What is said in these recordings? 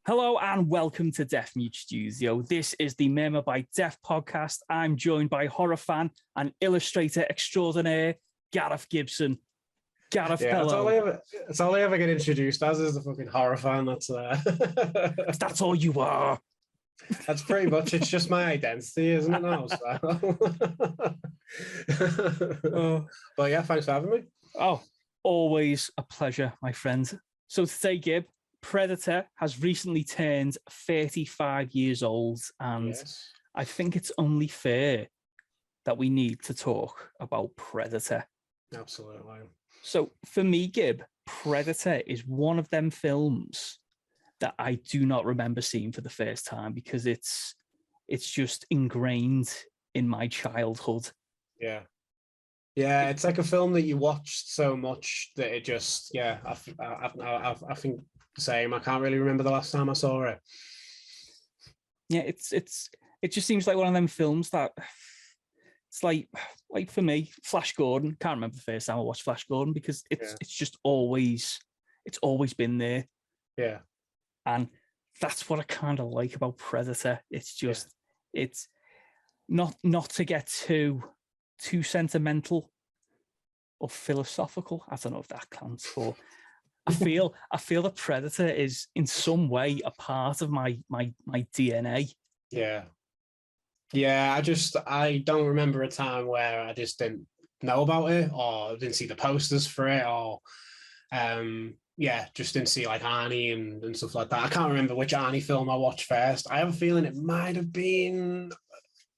Hello and welcome to Deaf Mute Studio. This is the Murmur by Deaf podcast. I'm joined by horror fan and illustrator extraordinaire, Garrath Gibson. Garrath, hello. That's all I ever get introduced as is the fucking horror fan. That's all you are. That's pretty much, it's just my identity, isn't it now? But yeah, thanks for having me. Oh, always a pleasure, my friend. So today, Gib, Predator has recently turned 35 years old, and yes, I think it's only fair that we need to talk about Predator. Absolutely. So for me, Gib, Predator is one of them films that I do not remember seeing for the first time because it's just ingrained in my childhood. Yeah. Yeah, it's like a film that you watched so much that it just, yeah, I think the same. I can't really remember the last time I saw it. Yeah, it just seems like one of them films that it's like for me, Flash Gordon. Can't remember the first time I watched Flash Gordon because it's just always been there. Yeah, and that's what I kind of like about Predator. It's just it's not to get too sentimental or philosophical. I don't know if that counts for. I feel that Predator is in some way a part of my DNA. Yeah. I don't remember a time where I just didn't know about it or didn't see the posters for it or just didn't see like Arnie and stuff like that. I can't remember which Arnie film I watched first. I have a feeling it might have been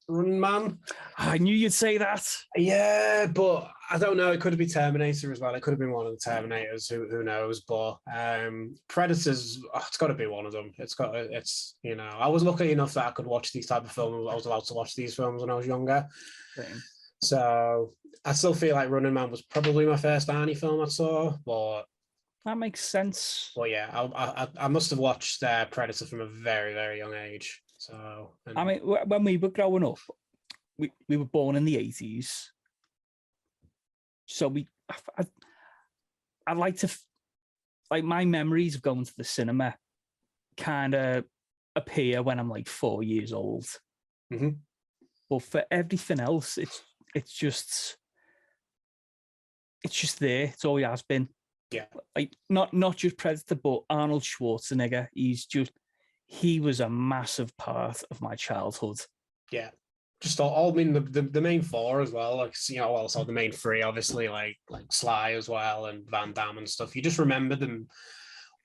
Running Man. I knew you'd say that. Yeah, but I don't know. It could have been Terminator as well. It could have been one of the Terminators. Who knows? But Predators. It's got to be one of them. It's I was lucky enough that I could watch these type of films. I was allowed to watch these films when I was younger. Same. So I still feel like Running Man was probably my first Arnie film I saw. But that makes sense. Well, yeah, I must have watched Predator from a very, very young age. So, I mean, when we were growing up, we were born in the 80s. So I'd like to, like, my memories of going to the cinema kind of appear when I'm like 4 years old. Mm-hmm. But for everything else, it's just there. It's always has been. Yeah. Like not just Predator, but Arnold Schwarzenegger. He was a massive part of my childhood. Yeah. Just all I mean the main four as well, like also the main three, obviously, like Sly as well and Van Damme and stuff. You just remember them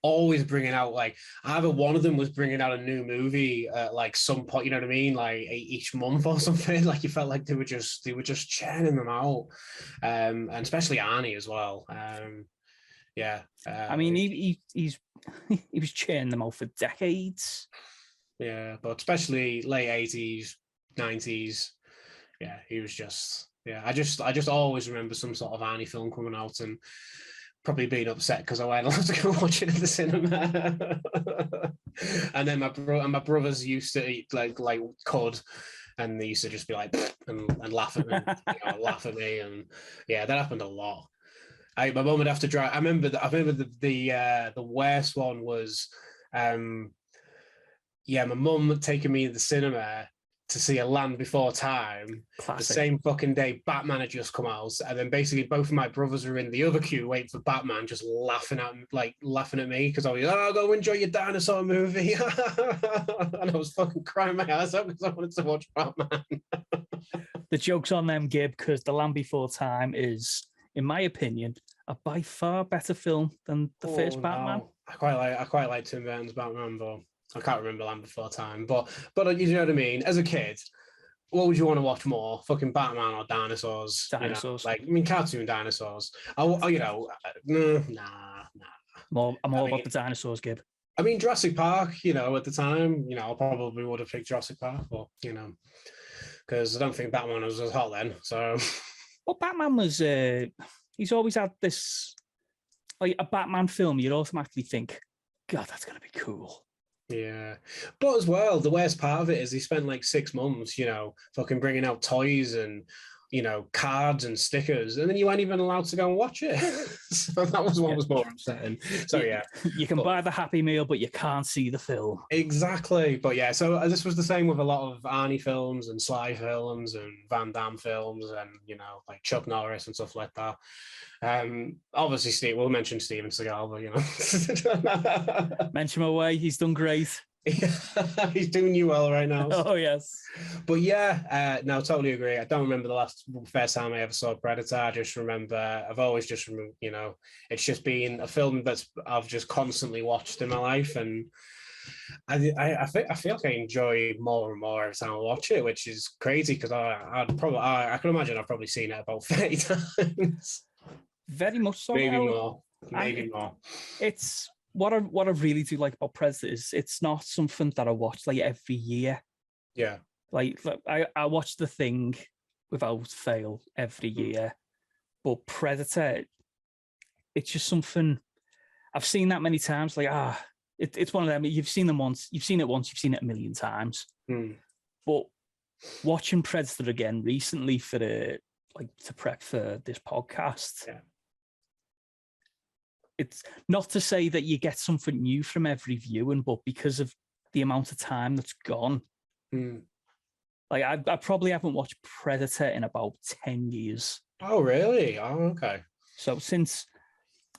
always bringing out, like, either one of them was bringing out a new movie at like some point, you know what I mean, like each month or something. Like you felt like they were just churning them out, and especially Arnie as well. I mean, he was churning them out for decades. Yeah, but especially late 80s, 90s. Yeah, he was just. Yeah, I just always remember some sort of Arnie film coming out and probably being upset because I went to go watch it at the cinema. And then my brothers used to eat like cod, and they used to just be like and laugh at me, laugh at me, and yeah, that happened a lot. My mum would have to drive. I remember the worst one was, my mum taking me to the cinema to see A Land Before Time. Classic. The same fucking day Batman had just come out, and then basically both of my brothers were in the other queue waiting for Batman, just laughing at me because I was, go enjoy your dinosaur movie, and I was fucking crying my ass out because I wanted to watch Batman. The joke's on them, Gib, because The Land Before Time is, in my opinion, a by far better film than the first Batman. No. I quite like Tim Burton's Batman, but I can't remember Land Before Time. But you know what I mean? As a kid, what would you want to watch more? Fucking Batman or dinosaurs? Dinosaurs. Cartoon dinosaurs. Nah. I'm all about the dinosaurs, Gib. I mean, Jurassic Park, at the time, I probably would have picked Jurassic Park, but, because I don't think Batman was as hot then, so... Well, Batman was, he's always had this, like, a Batman film, you'd automatically think, God, that's going to be cool. Yeah. But as well, the worst part of it is he spent like 6 months, fucking bringing out toys and cards and stickers, and then you weren't even allowed to go and watch it. So that was what was more upsetting. So yeah, you can buy the Happy Meal, but you can't see the film. Exactly. But yeah, so this was the same with a lot of Arnie films and Sly films and Van Damme films and, like Chuck Norris and stuff like that. Obviously, we'll mention Steven Seagal, but, Mention him away. He's done great. He's doing you well right now. Oh, yes. But yeah, no, totally agree. I don't remember the first time I ever saw Predator. I just remember, I've always just remembered, it's just been a film I've just constantly watched in my life. And I feel like I enjoy more and more every time I watch it, which is crazy because I can imagine I've probably seen it about 30 times. Very much so. Maybe more. More. It's what I really do like about Predator is it's not something that I watch like every year. Yeah. Like I watch The Thing without fail every year, but Predator, it's just something I've seen that many times. Like it's one of them. You've seen it once, you've seen it a million times. But watching Predator again recently to prep for this podcast. Yeah. It's not to say that you get something new from every viewing, but because of the amount of time that's gone, like I probably haven't watched Predator in about 10 years. Oh, really? Oh, okay. So since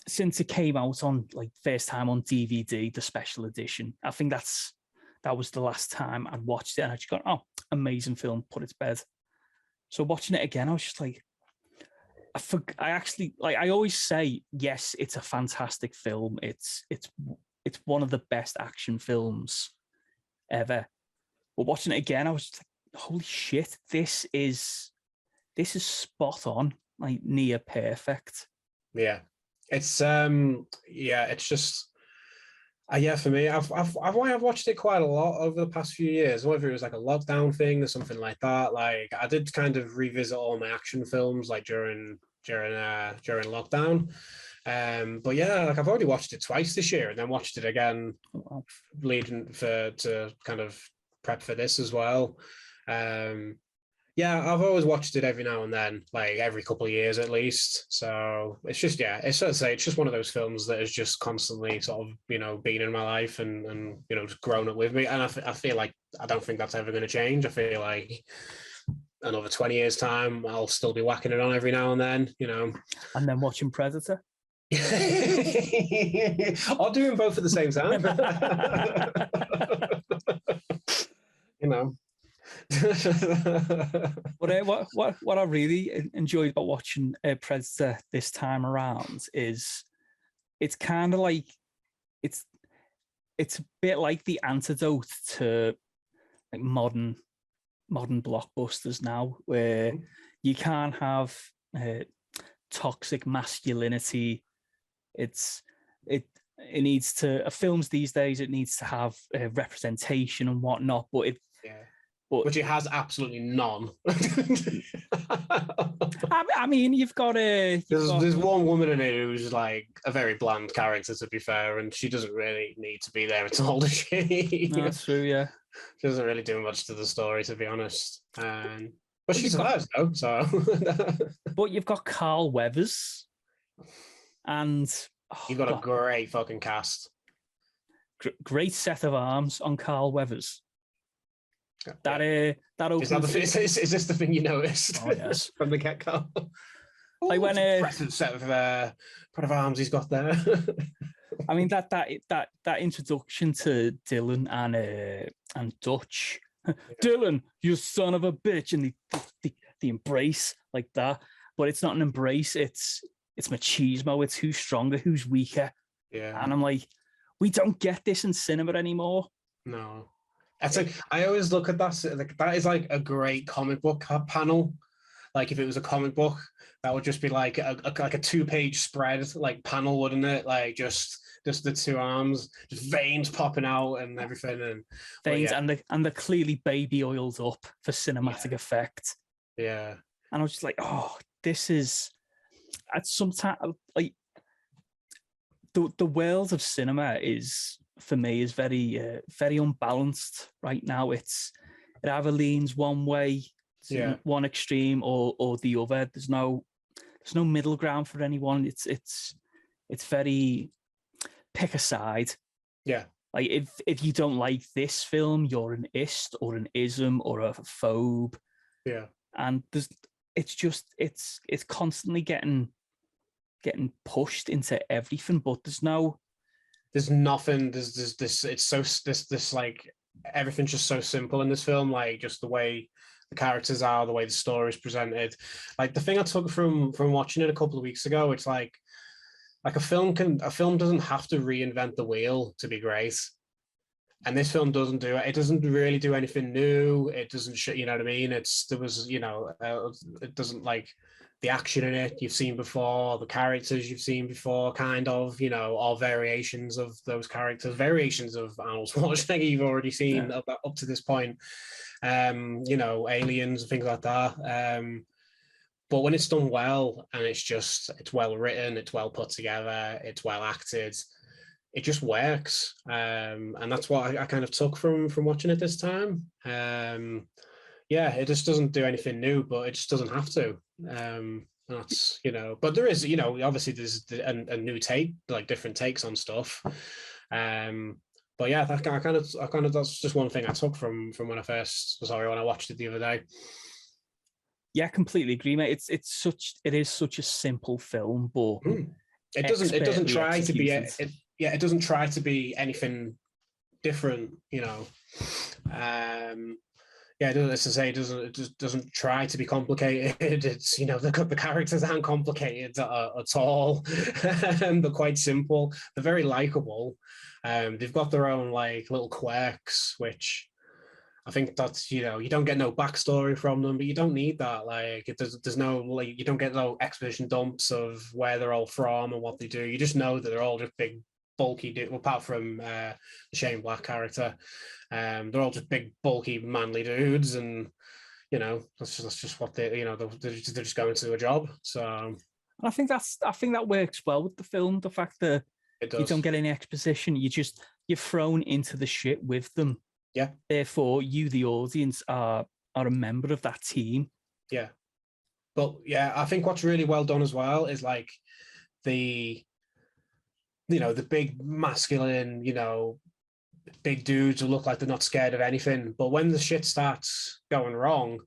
it came out on first time on DVD, the special edition, I think that was the last time I'd watched it, and I just gone, oh, amazing film, put it to bed. So watching it again, I was just like, I always say, yes, it's a fantastic film. It's one of the best action films ever. But watching it again, I was just like, holy shit, this is spot on, like near perfect. Yeah. It's it's just for me, I've watched it quite a lot over the past few years, whether it was like a lockdown thing or something like that. Like I did kind of revisit all my action films like during lockdown. But yeah, like I've already watched it twice this year and then watched it again to kind of prep for this as well. Yeah, I've always watched it every now and then, like every couple of years at least. So it's just, it's sort of say it's just one of those films that has just constantly sort of, been in my life and just grown up with me. And I feel like I don't think that's ever going to change. I feel like another 20 years time, I'll still be whacking it on every now and then, And then watching Predator. Or doing both at the same time. But what I really enjoyed about watching Predator this time around is it's kind of like it's a bit like the antidote to like modern blockbusters now, where you can't have toxic masculinity. It needs to films these days. It needs to have representation and whatnot, but which it has absolutely none. I mean, you've got there's one woman in it who's like a very bland character, to be fair, and she doesn't really need to be there at all, does she? No, that's true, yeah. She doesn't really do much to the story, to be honest. But she survives, though, so... But you've got Carl Weathers, and... You've got a great fucking cast. Great set of arms on Carl Weathers. That opens... Is this the thing you noticed? Oh, yes. From the get-go? Like when impressive set of arms he's got there. I mean that introduction to Dylan and Dutch. Yeah. Dylan, you son of a bitch, and the embrace like that. But it's not an embrace, it's machismo, it's who's stronger, who's weaker. Yeah. And I'm like, we don't get this in cinema anymore. No. It's like I always look at that like that is like a great comic book panel. Like if it was a comic book, that would just be like a 2-page spread like panel, wouldn't it? Like just the two arms, just veins popping out and everything, and veins, and they're clearly baby oiled up for cinematic effect. Yeah. And I was just like, oh, this is at some time like the world of cinema is for me is very very unbalanced right now. It either leans one way Yeah. one extreme or the other. There's no middle ground for anyone. It's very pick a side. Yeah. Like if you don't like this film, you're an ist or an ism or a phobe. Yeah. And it's constantly getting pushed into everything, but there's nothing. There's this. It's so this like everything's just so simple in this film. Like just the way the characters are, the way the story is presented. Like the thing I took from watching it a couple of weeks ago, it's like a film doesn't have to reinvent the wheel to be great. And this film doesn't do it. It doesn't really do anything new. It doesn't, you know what I mean? It doesn't like the action in it you've seen before, the characters you've seen before, kind of, all variations of those characters, variations of Arnold Schwarzenegger you've already seen up to this point. Aliens and things like that. But when it's done well and it's well written, it's well put together, it's well acted, it just works. And that's what I kind of took from watching it this time. It just doesn't do anything new, but it just doesn't have to. That's, but there is, obviously there's a new take, like different takes on stuff. But yeah, I kind of that's just one thing I took from when I watched it the other day. Yeah, completely agree, mate. It is such a simple film, but it doesn't try to be it doesn't try to be anything different, it doesn't try to be complicated. It's the characters aren't complicated at all. They're quite simple. They're very likable. They've got their own like little quirks, which I think that's you don't get no backstory from them, but you don't need that. Like there's no like you don't get no exposition dumps of where they're all from and what they do. You just know that they're all just big bulky dudes, apart from the Shane Black character. They're all just big bulky manly dudes, and that's just what they they're just going to a job. So I think that works well with the film. The fact that you don't get any exposition, you're thrown into the shit with them. Yeah. Therefore, you, the audience, are a member of that team. Yeah. But yeah, I think what's really well done as well is like the big masculine, big dudes who look like they're not scared of anything. But when the shit starts going wrong,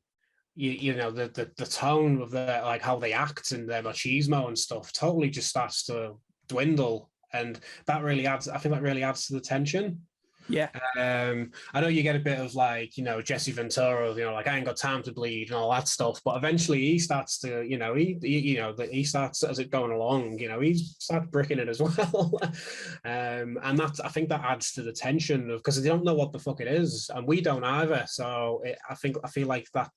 the tone of their like how they act and their machismo and stuff totally just starts to dwindle, and that really adds. I think that really adds to the tension. Yeah. I know you get a bit of like, Jesse Ventura, like I ain't got time to bleed and all that stuff, but eventually he starts to, he starts as it going along, he starts bricking it as well. And I think that adds to the tension of, because they don't know what the fuck it is, and we don't either. So I feel like that's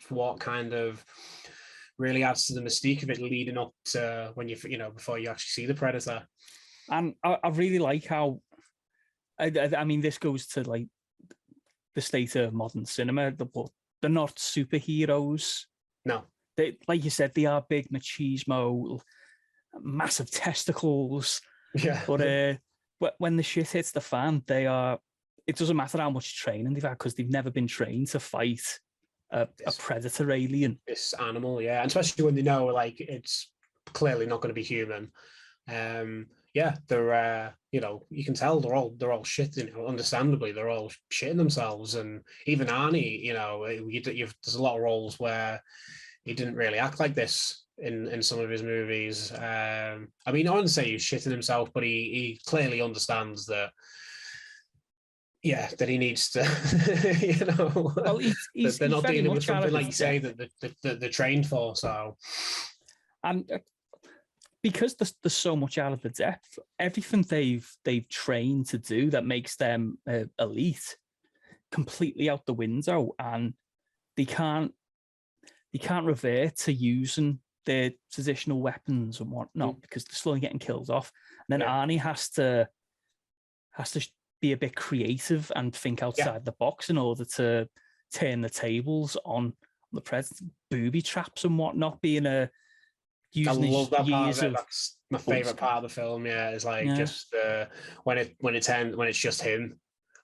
what kind of really adds to the mystique of it leading up to when before you actually see the Predator. And I really like how, I mean, this goes to like the state of modern cinema. They're not superheroes. No, they, like you said, they are big machismo, massive testicles. Yeah. But when the shit hits the fan, they are. It doesn't matter how much training they've had, because they've never been trained to fight a predator alien. This animal, yeah, and especially when they know like it's clearly not going to be human. Yeah, they're you can tell they're all shitting. Understandably, they're all shitting themselves, and even Arnie, there's a lot of roles where he didn't really act like this in some of his movies. I mean, I wouldn't say he's shitting himself, but he clearly understands that. Yeah, that he needs to, Well, they're not dealing with something like you say that they're trained for. So, and because there's so much out of the depth, everything they've trained to do that makes them elite, completely out the window, and they can't revert to using their traditional weapons and whatnot because they're slowly getting killed off. And then Arnie has to be a bit creative and think outside the box in order to turn the tables on the president, booby traps and whatnot, being a using I love that part of it. Of that's my favorite part of the film. Yeah, is like just when it's just him,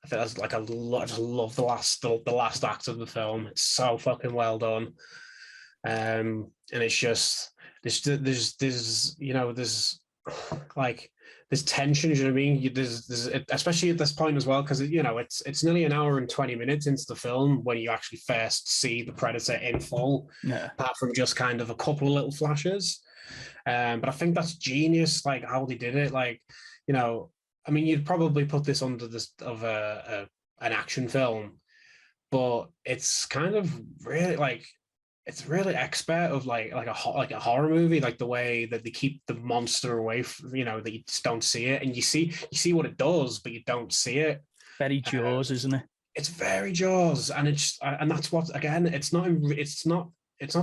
I think that's like I just love the last act of the film. It's so fucking well done. And it's just there's you know there's like there's tension. You know what I mean? There's especially at this point as well, because you know it's nearly an hour and 20 minutes into the film when you actually first see the Predator in full, apart from just kind of a couple of little flashes. But I think that's genius, like how they did it. Like, you know, I mean, you'd probably put this under this of an action film, but it's kind of really like it's really expert of like a horror movie, like the way that they keep the monster away from, you know, that you just don't see it, and you see what it does, but you don't see it. Very Jaws, isn't it? It's very Jaws, and that's what, again, it's not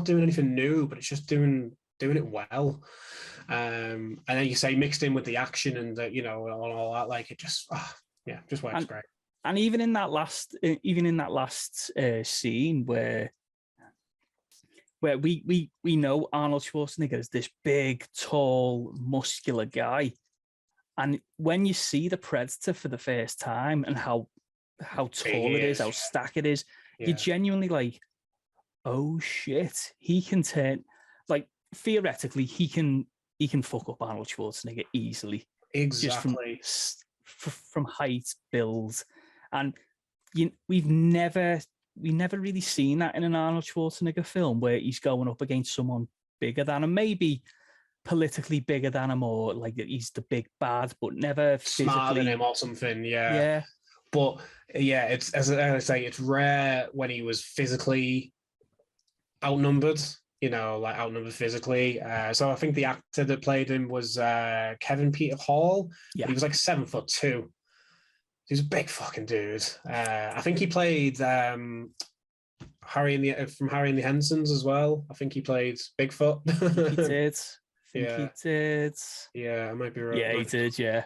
doing anything new, but it's just doing it well. And then you say mixed in with the action and the, you know, and all that, like it just just works great. And even in that last scene where we know Arnold Schwarzenegger is this big, tall, muscular guy, and when you see the Predator for the first time and how tall it is, how stacked it is, you're genuinely like, oh shit, he can turn, like, theoretically he can fuck up Arnold Schwarzenegger easily, exactly, just from height, build, and we've never really seen that in an Arnold Schwarzenegger film where he's going up against someone bigger than him, maybe politically bigger than him, or like he's the big bad, but never smarter than him or something. Yeah. But yeah, it's, as I say, it's rare when he was physically outnumbered, you know, like outnumbered physically. So I think the actor that played him was Kevin Peter Hall. Yeah. He was like 7'2". He's a big fucking dude. I think he played Harry and the Hensons as well. I think he played Bigfoot. He did. He did. Yeah, I might be right. Yeah, he did. Yeah.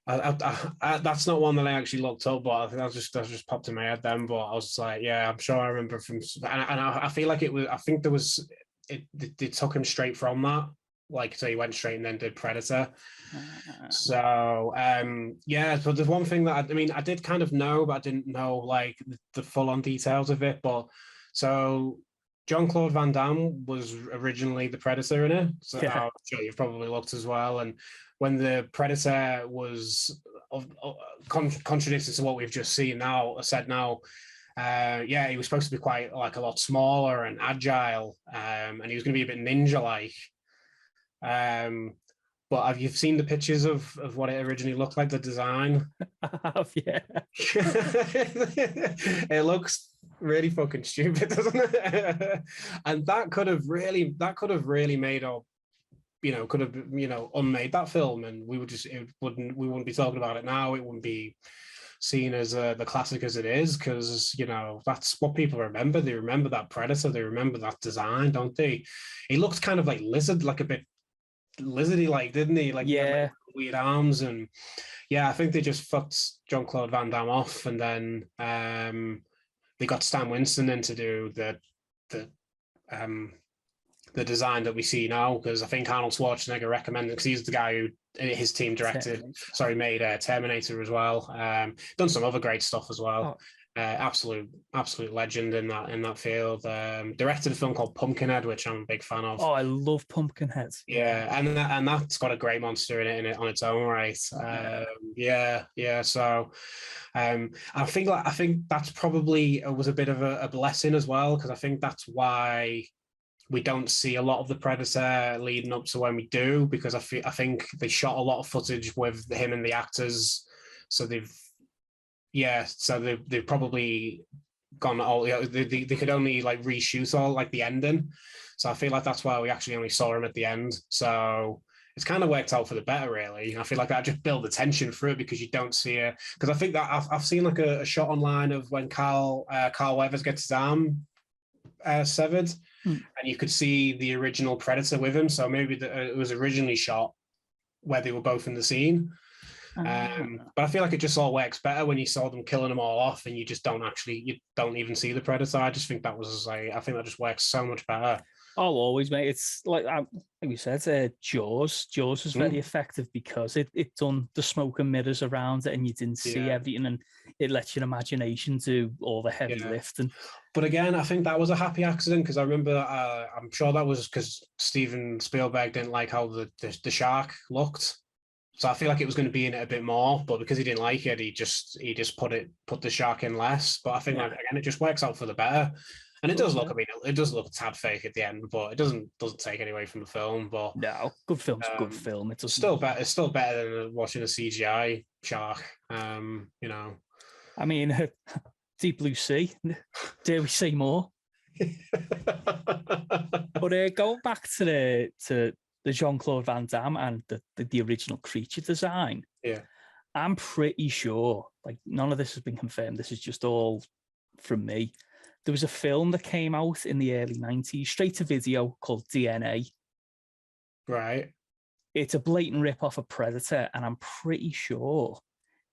That's not one that I actually looked up, but I think that just popped in my head then. But I was like, yeah, I'm sure I remember from, and I feel like it was. I think there was they took him straight from that. Like, so he went straight and then did Predator. So yeah, but there's one thing that I did kind of know, but I didn't know like the full-on details of it. But so Jean-Claude Van Damme was originally the Predator in it. So I'm sure you've probably looked as well. And when the Predator was contradicted to what we've just seen now, he was supposed to be quite like a lot smaller and agile, and he was going to be a bit ninja-like. But have you seen the pictures of what it originally looked like, the design? Yeah. It looks really fucking stupid, doesn't it? And that could have really made up, you know, unmade that film, and we wouldn't be talking about it now. It wouldn't be seen as the classic as it is, because, you know, that's what people remember. They remember that Predator. They remember that design, don't they? He looked kind of like lizard, like a bit lizardy, like, didn't he? Like, yeah, he had, like, weird arms, and yeah, I think they just fucked Jean-Claude Van Damme off, and then they got Stan Winston in to do the design that we see now, because I think Arnold Schwarzenegger recommended, because he's the guy who his team made Terminator as well. Done some other great stuff as well. Absolute legend in that field. Directed a film called Pumpkinhead, which I'm a big fan of. Oh, I love Pumpkinhead. Yeah, and that's got a great monster in it on its own right. So I think that's probably was a bit of a blessing as well, because I think that's why we don't see a lot of the Predator leading up to when we do, because I think they shot a lot of footage with him and the actors, so they've probably gone all, you know, they could only like reshoot all like the ending, so I feel like that's why we actually only saw him at the end. So it's kind of worked out for the better, really. I feel like that just built the tension through it, because you don't see it. Because I think that I've seen like a shot online of when Carl Weathers gets his arm severed, and you could see the original Predator with him. So maybe it was originally shot where they were both in the scene. But I feel like it just all works better when you saw them killing them all off, and you don't even see the Predator. I just think that just works so much better. Oh, always, mate. It's like we said, Jaws. Jaws was very effective because it done the smoke and mirrors around it, and you didn't see Yeah, everything, and it lets your imagination do all the heavy yeah. lifting. But again, I think that was a happy accident because I remember, I'm sure that was because Steven Spielberg didn't like how the shark looked. So I feel like it was going to be in it a bit more, but because he didn't like it, he just put the shark in less. But I think like Yeah, again, it just works out for the better. And it does does look, yeah. I mean, it does look a tad fake at the end, but it doesn't take any away from the film. But No, good film's a good film. It doesn't. still better. It's still better than watching a CGI shark. You know. I mean, Deep Blue Sea. Dare we say more? But going back to the Jean-Claude Van Damme and the original creature design, Yeah. I'm pretty sure, like, none of this has been confirmed. This is just all from me. There was a film that came out in the early 90s, straight to video, called DNA. Right. It's a blatant rip-off of Predator, and I'm pretty sure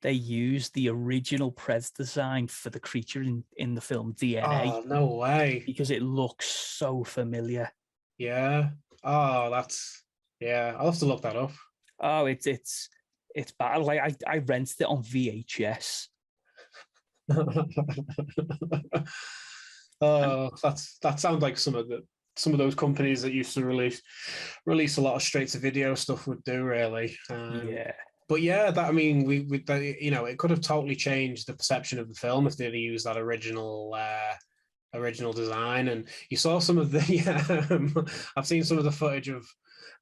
they used the original Predator design for the creature in the film DNA Oh, no way. because it looks so familiar. Yeah. Oh, yeah. I'll have to look that up. Oh, it's bad. Like I rented it on VHS. And Oh, that sounds like some of those companies that used to release a lot of straight to video stuff would do, really. yeah, But yeah, that I mean, it could have totally changed the perception of the film if they'd used that original design. And you saw some of the I've seen some of the footage of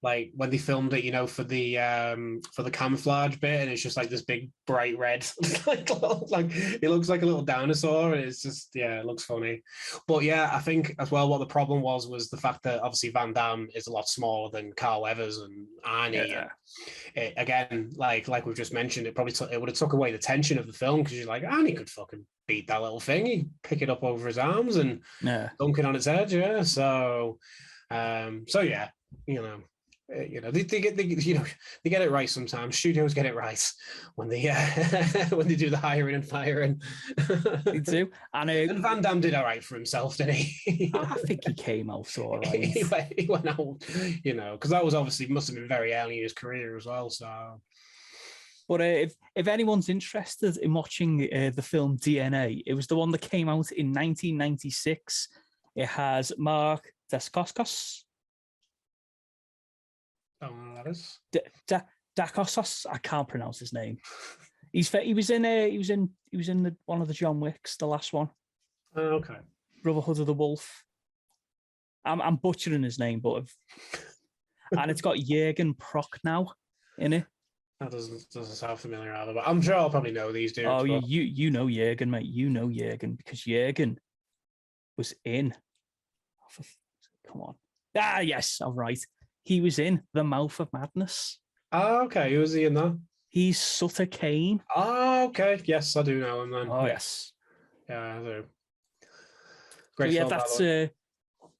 like when they filmed it, for the camouflage bit, and it's just like this big bright red, like it looks like a little dinosaur, and it's just it looks funny. But yeah, I think as well what the problem was the fact that obviously Van Damme is a lot smaller than Carl Weathers and Arnie. yeah, And again, like we've just mentioned, it would have took away the tension of the film because you're like, Arnie could fucking beat that little thing. He'd pick it up over his arms and yeah. dunk it on its edge. Yeah. So yeah, they get it right sometimes. Studios get it right when they when they do the hiring and firing. They do. And Van Damme did all right for himself, didn't he? I think he came out all right. he went out, because that was obviously must have been very early in his career as well. So. But if anyone's interested in watching the film DNA, it was the one that came out in 1996. It has Mark Dacascos. I don't know what that is. Dacascos. I can't pronounce his name. He was in one of the John Wicks, the last one. Okay. Brotherhood of the Wolf. I'm butchering his name, and it's got Jürgen Prochnow in it. That doesn't sound familiar either, but I'm sure I'll probably know these dudes. Oh, you know Jürgen, mate. You know Jürgen because Jürgen was in. Come on. Ah, yes, all right. He was in The Mouth of Madness. Oh, okay. Who was he in that? He's Sutter Kane. Oh, okay. Yes, I do know him then. Oh, yes. Yeah, I do. Great. So, yeah,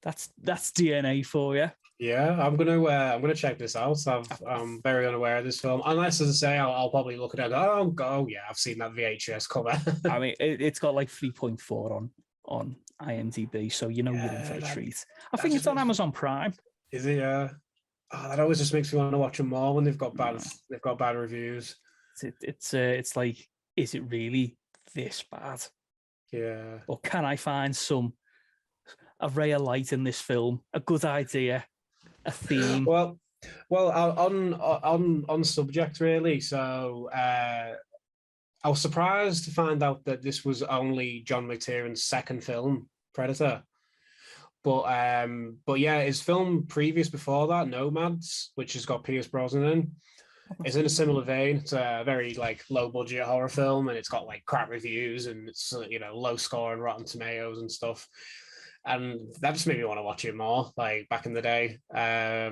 that's DNA for you. Yeah, I'm gonna check this out. I'm very unaware of this film, unless, as I say, I'll probably look at it. And go, yeah, I've seen that VHS cover. I mean, it's got like 3.4 on IMDb, so you're in for a treat. I think it's on Amazon Prime. Is it? That always just makes me want to watch them more when they've got bad reviews. It's like, is it really this bad? Yeah. Or can I find a ray of light in this film? A good idea, a theme. Well, on subject really. So I was surprised to find out that this was only John McTiernan' second film, Predator. But yeah, his film previous before that, Nomads, which has got Pierce Brosnan in, is in a similar vein. It's a very like low budget horror film, and it's got like crap reviews, and it's low score on Rotten Tomatoes and stuff. And that just made me want to watch it more, like back in the day. I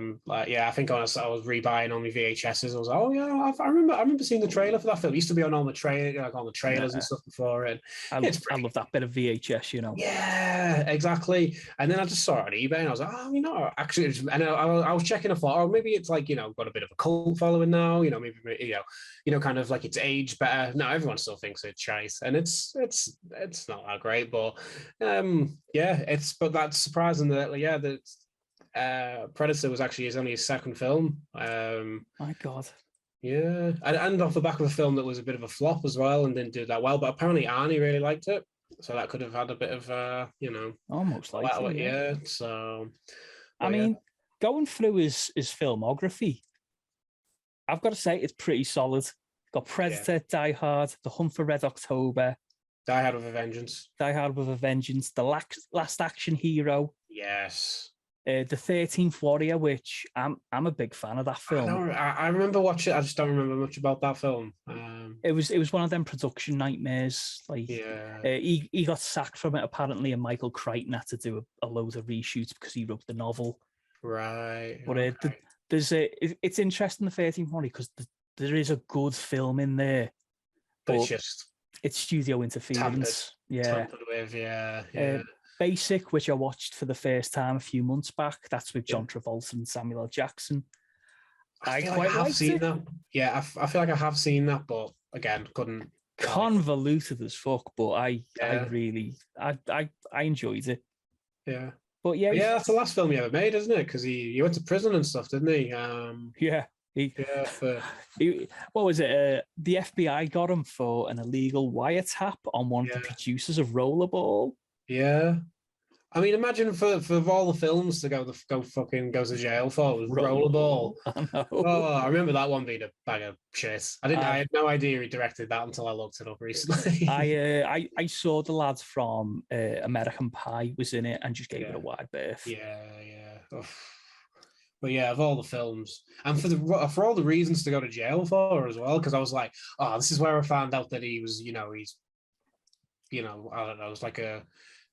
think I was rebuying all my VHSs. I was like, oh yeah, I remember seeing the trailer for that film. It used to be on all the trailers and stuff before it. I love that bit of VHS, Yeah, exactly. And then I just saw it on eBay, and I was like, oh, actually, and I was checking. I thought, oh, maybe it's like got a bit of a cult following now. Maybe kind of like it's aged better. No, everyone still thinks it's shite, and it's not that great, but but that's surprising that Predator was actually only his second film. My God. Yeah, and off the back of a film that was a bit of a flop as well and didn't do that well. But apparently Arnie really liked it, so that could have had a bit of Almost likely, yeah. So, I mean, going through his filmography, I've got to say it's pretty solid. Got Predator, Die Hard, The Hunt for Red October, Die Hard with a Vengeance, The Last Action Hero. Yes. The 13th Warrior, which I'm a big fan of that film. I remember watching it. I just don't remember much about that film. It was one of them production nightmares. Like, he got sacked from it apparently, and Michael Crichton had to do a load of reshoots because he wrote the novel. Right. But it's interesting, the 13th Warrior, because there is a good film in there, but it's studio interference. Tampered with, Basic, which I watched for the first time a few months back. That's with John Travolta and Samuel L. Jackson. I have seen that. Yeah, I feel like I have seen that, but again, couldn't. Convoluted as fuck, but I enjoyed it. Yeah. But that's the last film he ever made, isn't it? Because he went to prison and stuff, didn't he? What was it? The FBI got him for an illegal wiretap on one of the producers of Rollerball. Yeah. I mean, imagine for all the films to go to jail for was Rollerball. I know. Oh, I remember that one being a bag of shit. I had no idea he directed that until I looked it up recently. I saw the lads from American Pie was in it and just gave it a wide berth. Yeah. Ugh. But yeah, of all the films, and for all the reasons to go to jail for as well, because I was like, oh, this is where I found out that he was, he's, I don't know, it's like a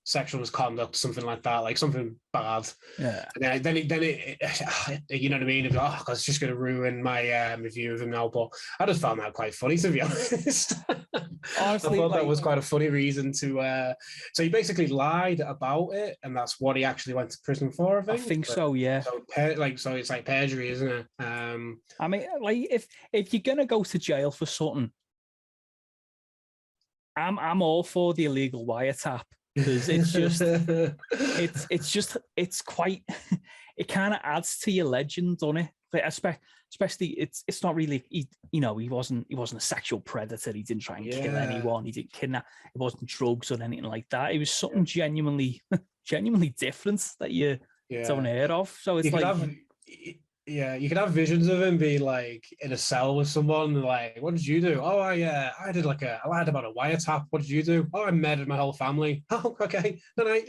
sexual misconduct, something like that, like something bad. Yeah. And then it you know what I mean? It's just going to ruin my review of him now. But I just found that quite funny, to be honest. Honestly, I thought that was quite a funny reason to. So he basically lied about it, and that's what he actually went to prison for. I think so. Yeah. So it's like perjury, isn't it? I mean, like if you're gonna go to jail for something, I'm all for the illegal wiretap. Because it's quite, it kind of adds to your legend, doesn't it? Like, especially it's not really, he wasn't a sexual predator. He didn't try and kill anyone. He didn't kidnap. It wasn't drugs or anything like that. It was something genuinely different that you don't hear of. So it's you could have visions of him be like in a cell with someone, like, what did you do? Oh, I lied about a wiretap. What did you do? Oh, I murdered my whole family. Oh, okay. Good night.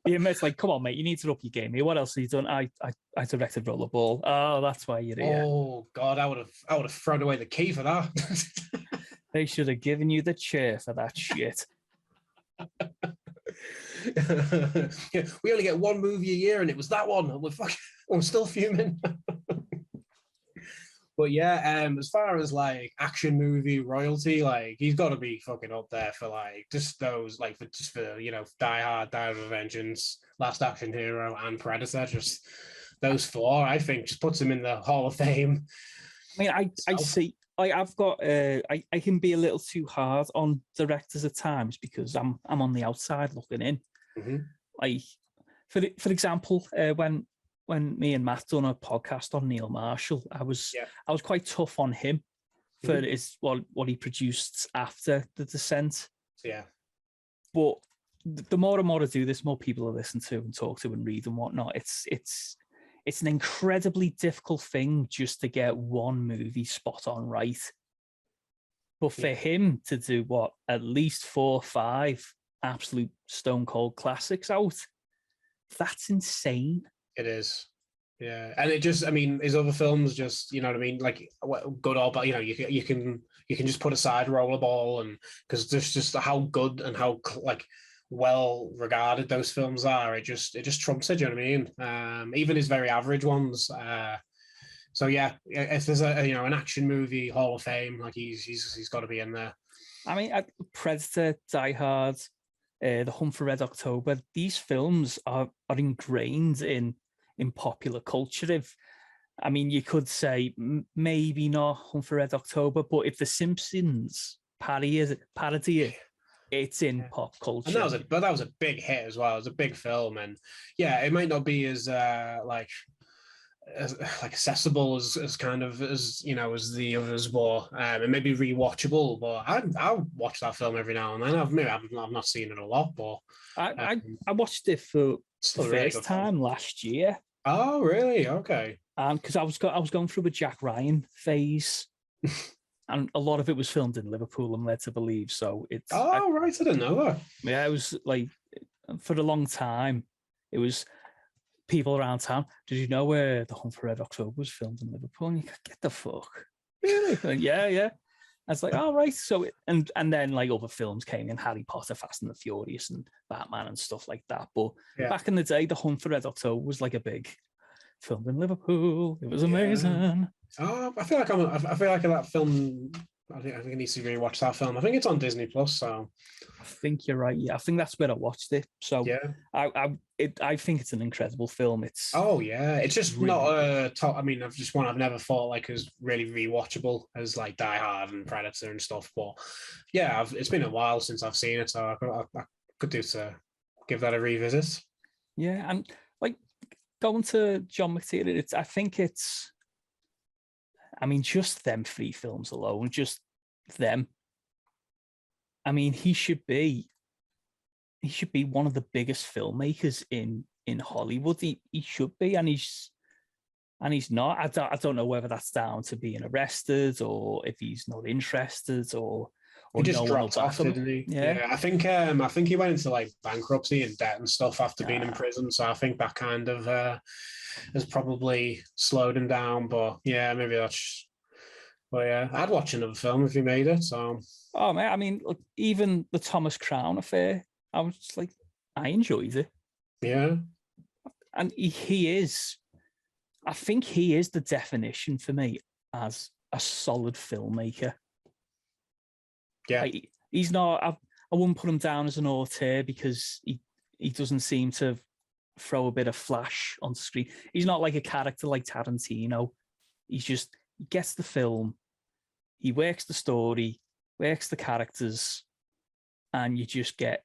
It's like, come on, mate, you need to up your game here. What else have you done? I directed Rollerball. Oh, that's why you're here. Oh God, I would have thrown away the key for that. They should have given you the chair for that shit. We only get one movie a year, and it was that one. I'm still fuming. But yeah, as far as like action movie royalty, like he's got to be fucking up there for like just those, like for Die Hard, Die with a Vengeance, Last Action Hero, and Predator. Just those four, I think, just puts him in the Hall of Fame. I mean, I see. I've got I can be a little too hard on directors at times because I'm on the outside looking in. Mm-hmm. Like for example, when me and Matt done a podcast on Neil Marshall, I was quite tough on him for his what he produced after The Descent. Yeah. But the more and more I do this, more people I listen to and talk to and read and whatnot. It's an incredibly difficult thing just to get one movie spot on right. But for him to do at least 4 or 5 absolute stone cold classics out, that's insane. It is. Yeah. And it just, I mean, his other films just, you know what I mean? Like good or bad, you can just put aside Rollerball, and because there's just how good and how like well regarded those films are, it just trumps it. Do you know what I mean? Even his very average ones. So yeah, if there's an action movie Hall of Fame, like he's got to be in there. I mean, Predator, Die Hard, The Hunt for Red October. These films are ingrained in popular culture. I mean, you could say maybe not Hunt for Red October, but if The Simpsons parody it, it's in pop And culture. that was a big hit as well. It was a big film, and yeah, it might not be as like accessible as kind of as as the others were. It may be rewatchable, but I'll watch that film every now and then. I've not seen it a lot, but I watched it for the still a really first good film. time last year, Oh, really? Okay. and because I was going through a Jack Ryan phase, and a lot of it was filmed in Liverpool, I'm led to believe. So Oh, right. I didn't know that. yeah, it was like for a long time, it was people around town. Did you know where The Hunt for Red October was filmed in Liverpool? And you go, get the fuck. Really? Like, yeah. I was like, all right. So and then like other films came in, Harry Potter, Fast and the Furious, and Batman and stuff like that. But back in the day, The Hunt for Red October was like a big film in Liverpool. It was amazing. Oh, I feel like I feel like that film. I think I need to rewatch that film. I think it's on Disney Plus. So I think you're right. Yeah, I think that's where I watched it. So yeah. I think it's an incredible film. It's it's just really not a top. I mean, I've never thought like as really rewatchable as like Die Hard and Predator and stuff. But yeah, it's been a while since I've seen it, so I could do to give that a revisit. Yeah, and like going to John McTiernan, I think it's. I mean, just them 3 films alone, just them. I mean, he should be one of the biggest filmmakers in Hollywood. He should be, and he's not. I don't know whether that's down to being arrested or if he's not interested or He just no one will dropped back off, him. didn't he? Yeah. I think he went into like bankruptcy and debt and stuff after being in prison. So I think that kind of has probably slowed him down. But yeah, maybe that's. But yeah, I'd watch another film if he made it. So. Oh man, I mean, look, even the Thomas Crown affair, I was just like, I enjoyed it. Yeah. And he is. I think he is the definition for me as a solid filmmaker. Yeah. Like, he's not. I wouldn't put him down as an auteur because he doesn't seem to throw a bit of flash on screen. He's not like a character like Tarantino. He gets the film, he works the story, works the characters, and you just get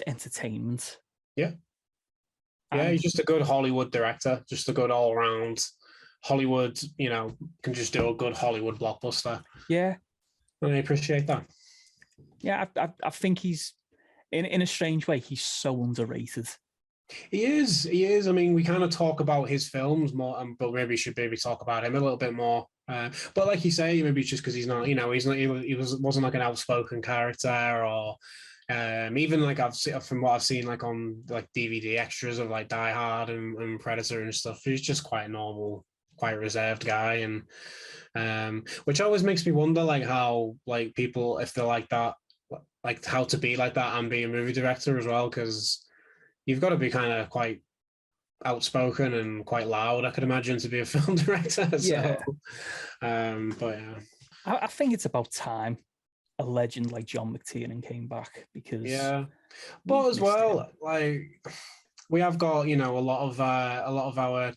entertainment. Yeah. Yeah, he's just a good Hollywood director, just a good all-round Hollywood, can just do a good Hollywood blockbuster. Yeah. And I appreciate that. Yeah, I think he's, in a strange way, he's so underrated. He is. I mean, we kind of talk about his films more, but maybe we should talk about him a little bit more. But like you say, maybe it's just because he's not, wasn't like an outspoken character, or even like from what I've seen, like on like DVD extras of like Die Hard and Predator and stuff. He's just quite a normal, quite reserved guy, and which always makes me wonder, like how like people, if they're like that, like how to be like that and be a movie director as well, because you've got to be kind of quite outspoken and quite loud, I could imagine, to be a film director. Yeah. But yeah. I think it's about time a legend like John McTiernan came back, because but as well, like we have got a lot of our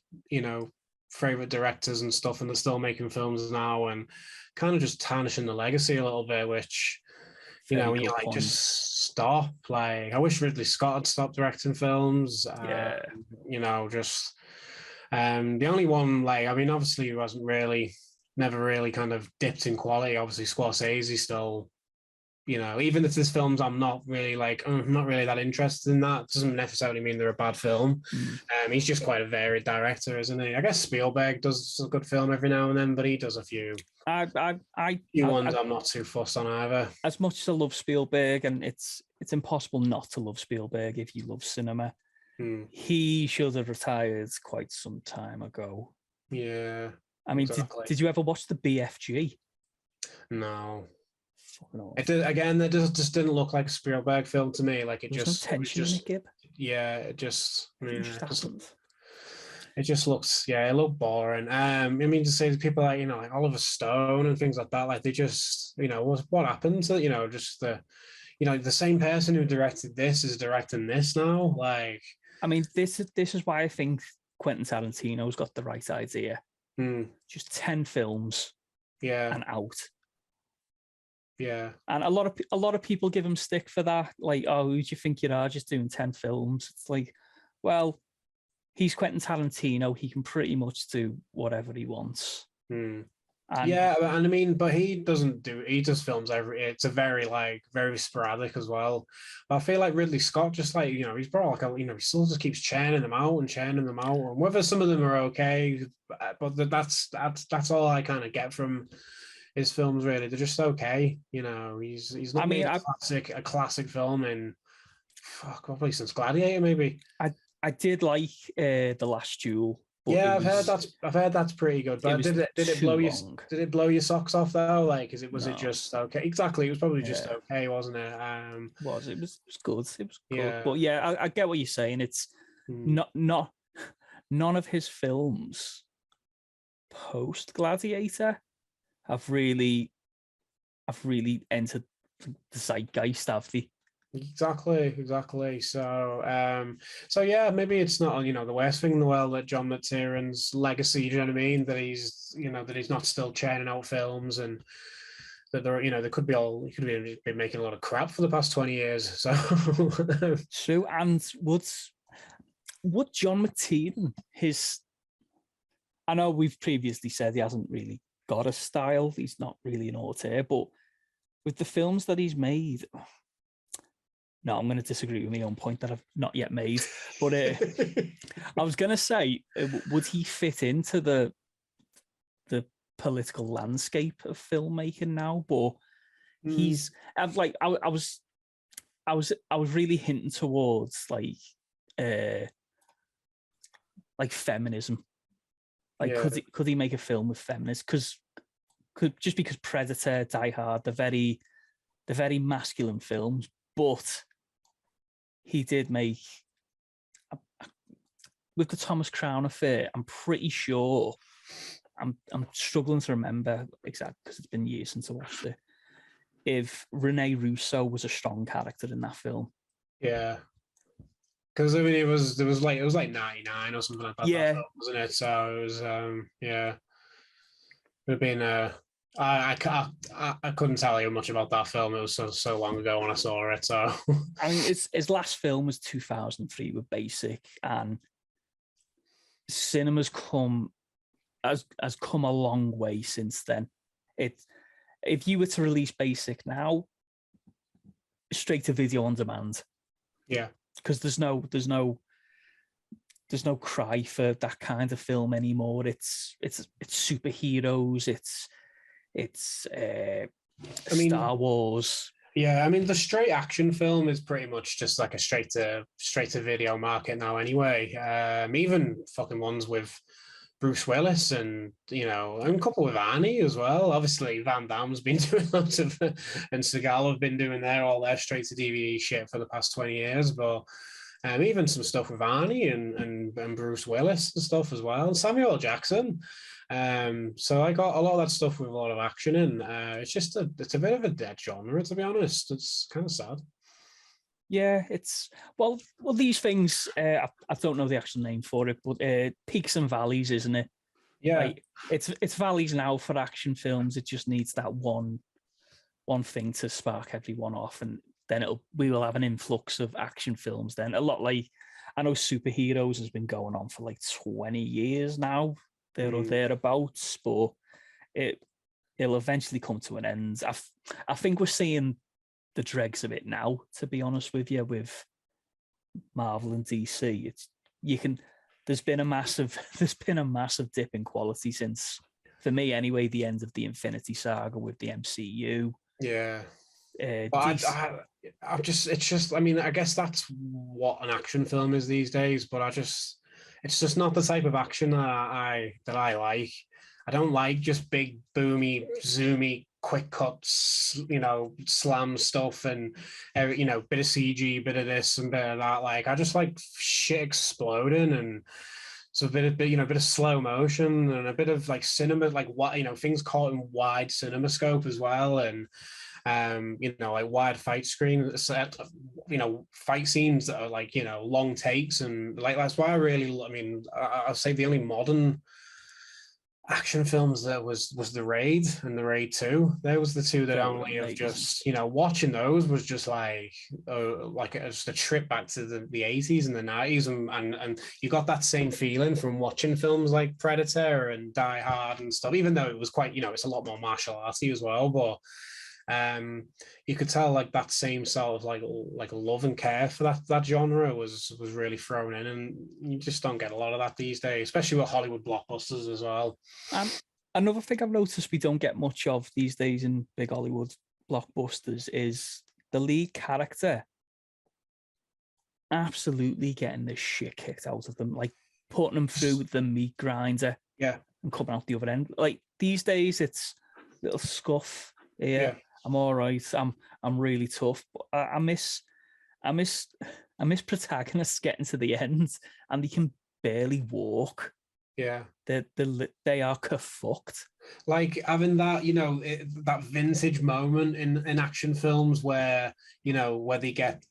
favorite directors and stuff, and they're still making films now and kind of just tarnishing the legacy a little bit, which when you like just stop. Like, I wish Ridley Scott had stopped directing films. The only one, like, I mean, obviously he never really kind of dipped in quality. Obviously Scorsese still, even if this films I'm not really that interested in, that doesn't necessarily mean they're a bad film. He's just quite a varied director, isn't he? I guess Spielberg does a good film every now and then, but he does a few ones I'm not too fussed on either. As much as I love Spielberg, and it's impossible not to love Spielberg if you love cinema, he should have retired quite some time ago. Yeah. I mean, exactly. Did you ever watch the BFG? No. It did, again, that just didn't look like a Spielberg film to me. Like, no tension in it, Gib. Yeah, it just happened. It just looks, it looked boring. I mean, to say to people like, like Oliver Stone and things like that, like they just, what happened to, just the same person who directed this is directing this now. Like, I mean, this is why I think Quentin Tarantino's got the right idea. Just 10 films, and out. Yeah. And a lot of people give him stick for that. Like, oh, who do you think you are, just doing 10 films? It's like, well, he's Quentin Tarantino. He can pretty much do whatever he wants. Hmm. And Yeah, and I mean, but he does films it's a very like very sporadic as well. But I feel like Ridley Scott just like, he's brought like he still just keeps churning them out and churning them out. And whether some of them are okay, but that's all I kind of get from his films really. They're just okay. He's not made a classic film in probably since Gladiator, maybe. I did like The Last Duel. Yeah, I've heard that's pretty good. But did it blow your socks off though? Like, was it just okay? Exactly, it was probably just okay, wasn't it? It was good. It was good. Yeah. But yeah, I get what you're saying. It's not none of his films post Gladiator have really entered the zeitgeist, have they? Exactly. So yeah, maybe it's not the worst thing in the world that John McTiernan legacy. Do you know what I mean? That he's not still churning out films, and that there could be been making a lot of crap for the past 20 years. So true. And would John McTiernan I know we've previously said he hasn't really got a style. He's not really an auteur, but with the films that he's made. No, I'm going to disagree with my own point that I've not yet made. But I was going to say, would he fit into the political landscape of filmmaking now? But I was really hinting towards like feminism. Like, could he make a film with feminists? Just because Predator, Die Hard, they're very masculine films, but he did make with the Thomas Crown affair. I'm pretty sure. I'm struggling to remember exactly because it's been years since I watched it. If Rene Russo was a strong character in that film, yeah, because I mean it was like 99 or something like that. Yeah, that film, wasn't it? So it was yeah, it would have been I couldn't tell you much about that film. It was so long ago when I saw it. So I mean, his last film was 2003 with Basic, and cinema's has come a long way since then. If you were to release Basic now, straight to video on demand. Yeah, because there's no cry for that kind of film anymore. It's superheroes. It's Star Wars. Yeah, I mean the straight action film is pretty much just like a straight to video market now anyway. Even fucking ones with Bruce Willis and a couple with Arnie as well. Obviously Van Damme's been doing lots of and Seagal have been doing all their straight to DVD shit for the past 20 years, but even some stuff with Arnie and Bruce Willis and stuff as well. Samuel L. Jackson. So I got a lot of that stuff with a lot of action in. It's a bit of a dead genre, to be honest. It's kind of sad. Yeah, it's well these things. I don't know the actual name for it, but peaks and valleys, isn't it? Yeah, like, it's valleys now for action films. It just needs that one thing to spark everyone off, and then we will have an influx of action films. Then a lot like I know superheroes has been going on for like 20 years now. There or thereabouts, but it'll eventually come to an end. I think we're seeing the dregs of it now, to be honest with you, with Marvel and DC. There's been a massive dip in quality since, for me anyway, the end of the Infinity Saga with the MCU. Yeah. But I mean, I guess that's what an action film is these days, but it's just not the type of action that I like. I don't like just big, boomy, zoomy, quick cuts, slam stuff and, bit of CG, bit of this and bit of that. Like, I just like shit exploding and so a bit of slow motion and a bit of like cinema, like what, things caught in wide cinemascope as well. And, like wide fight screen, fight scenes that are like, long takes. And like, that's why I'll say the only modern action films, that was The Raid and The Raid 2. There was the two that They were only have amazing. just, watching those was just like just a trip back to the 80s and the 90s, and you got that same feeling from watching films like Predator and Die Hard and stuff, even though it was quite, it's a lot more martial arty as well, but you could tell like that same sort of like love and care for that genre was really thrown in, and you just don't get a lot of that these days, especially with Hollywood blockbusters as well. And another thing I've noticed we don't get much of these days in big Hollywood blockbusters is the lead character absolutely getting the shit kicked out of them, like putting them through the meat grinder, Yeah, and coming out the other end. Like these days, it's little scuff. yeah. I'm all right. I'm really tough. But I miss protagonists getting to the end and they can barely walk. Yeah, they are fucked. like having that, that vintage moment in action films where where they get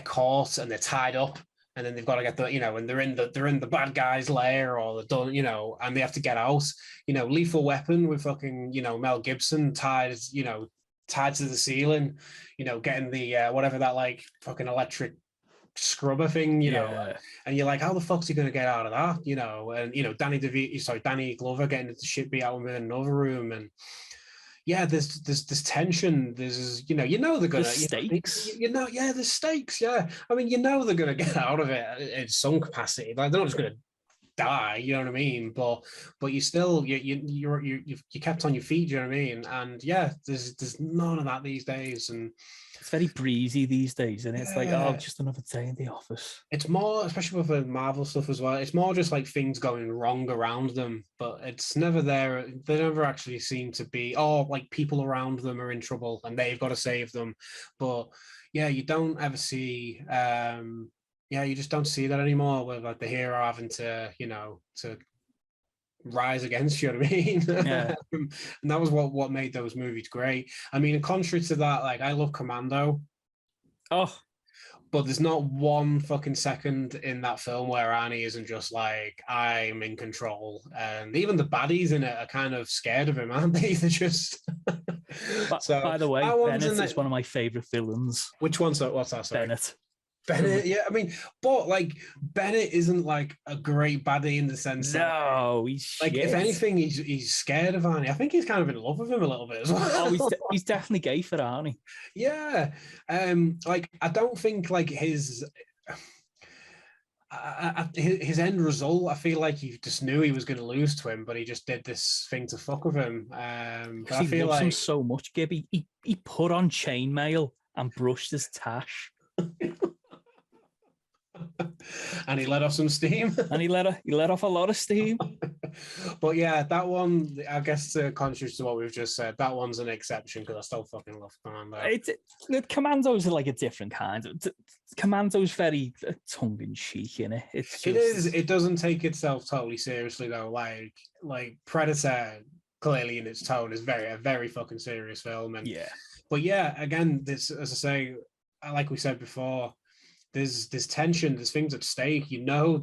caught and they're tied up, and then they've got to get and they're in the bad guy's lair, or they're done, and they have to get out. Lethal Weapon with fucking Mel Gibson tied to the ceiling, getting the whatever that like fucking electric scrubber thing, and you're like, how the fuck's he going to get out of that, and Danny Glover getting the shit beat out of him in another room, and yeah, there's tension, there's they're gonna, there's stakes, yeah, there's stakes, yeah. I mean, they're gonna get out of it in some capacity, like they're not just gonna die, you know what I mean? But you still you kept on your feet, you know what I mean? And yeah, there's none of that these days, and it's very breezy these days, and it's like, oh, just another day in the office. It's more, especially with the Marvel stuff as well, it's more just like things going wrong around them, but it's never there. They never actually seem to be, like people around them are in trouble and they've got to save them. But yeah, you don't ever see, you just don't see that anymore, with like the hero having to, to rise against, you know what I mean? Yeah. And that was what made those movies great. I mean, contrary to that, like I love Commando. Oh, but there's not one fucking second in that film where Arnie isn't just like, I'm in control. And even the baddies in it are kind of scared of him, aren't they? They're just. So, by the way, Bennett is one of my favorite villains. Which one's that? What's that? Sorry? Bennett, yeah. I mean, but like Bennett isn't like a great baddie in the sense that he's like, shit. If anything, he's scared of Arnie. I think he's kind of in love with him a little bit as well. Oh, he's definitely gay for Arnie. Yeah, like I don't think like his end result, I feel like he just knew he was going to lose to him, but he just did this thing to fuck with him. But I feel loves him so much, Gibby. He put on chainmail and brushed his tash. And he let off some steam. And he let off a lot of steam. But yeah, that one, I guess, contrary to what we've just said, that one's an exception because I still fucking love Commando. Commando's like a different kind. Commando's very tongue-in-cheek in it. It doesn't take itself totally seriously though. Like Predator, clearly in its tone, is a very fucking serious film. And yeah. But yeah, again, this, as I say, like we said before, there's tension, there's things at stake.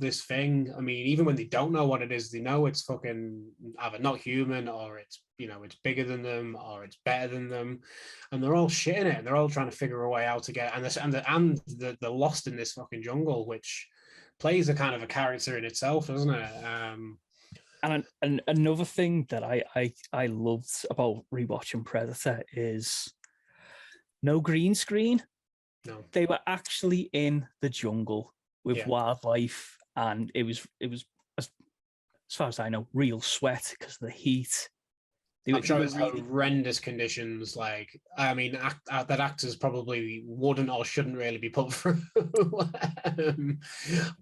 This thing. I mean, even when they don't know what it is, they know it's fucking either not human, or it's it's bigger than them, or it's better than them, and they're all shit in it. And they're all trying to figure a way out to get. And they're lost in this fucking jungle, which plays a kind of a character in itself, doesn't it? And another thing that I loved about rewatching Predator is no green screen. No. They were actually in the jungle with wildlife, and it was as far as I know, real sweat because of the heat. I'm sure it's horrendous conditions. Like, I mean, that actors probably wouldn't or shouldn't really be put through.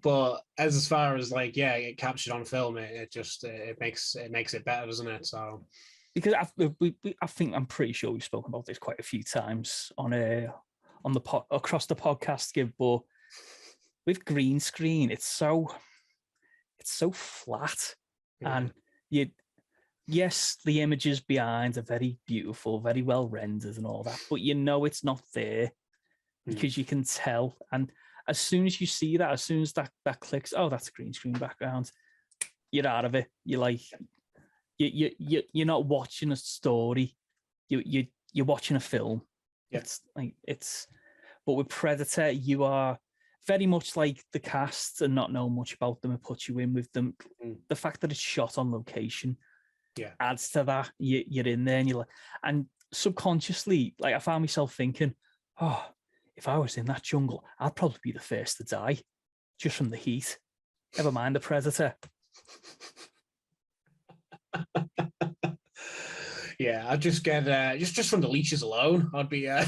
But as far as like, it captured on film, it makes it better, doesn't it? So, because I think I'm pretty sure we've spoken about this quite a few times on the across the podcast, but with green screen, it's so flat, and yes, the images behind are very beautiful, very well rendered and all that, but it's not there because you can tell. And as soon as you see that, as soon as that clicks, oh, that's a green screen background, you're out of it. You're like, you're not watching a story. You're watching a film. Yeah. But with Predator, you are very much like the cast and not know much about them and put you in with them. The fact that it's shot on location adds to that. You're in there and you're like, and subconsciously, like I found myself thinking, oh, if I was in that jungle, I'd probably be the first to die just from the heat. Never mind the Predator. Yeah, I'd just get just from the leashes alone. I'd be I'd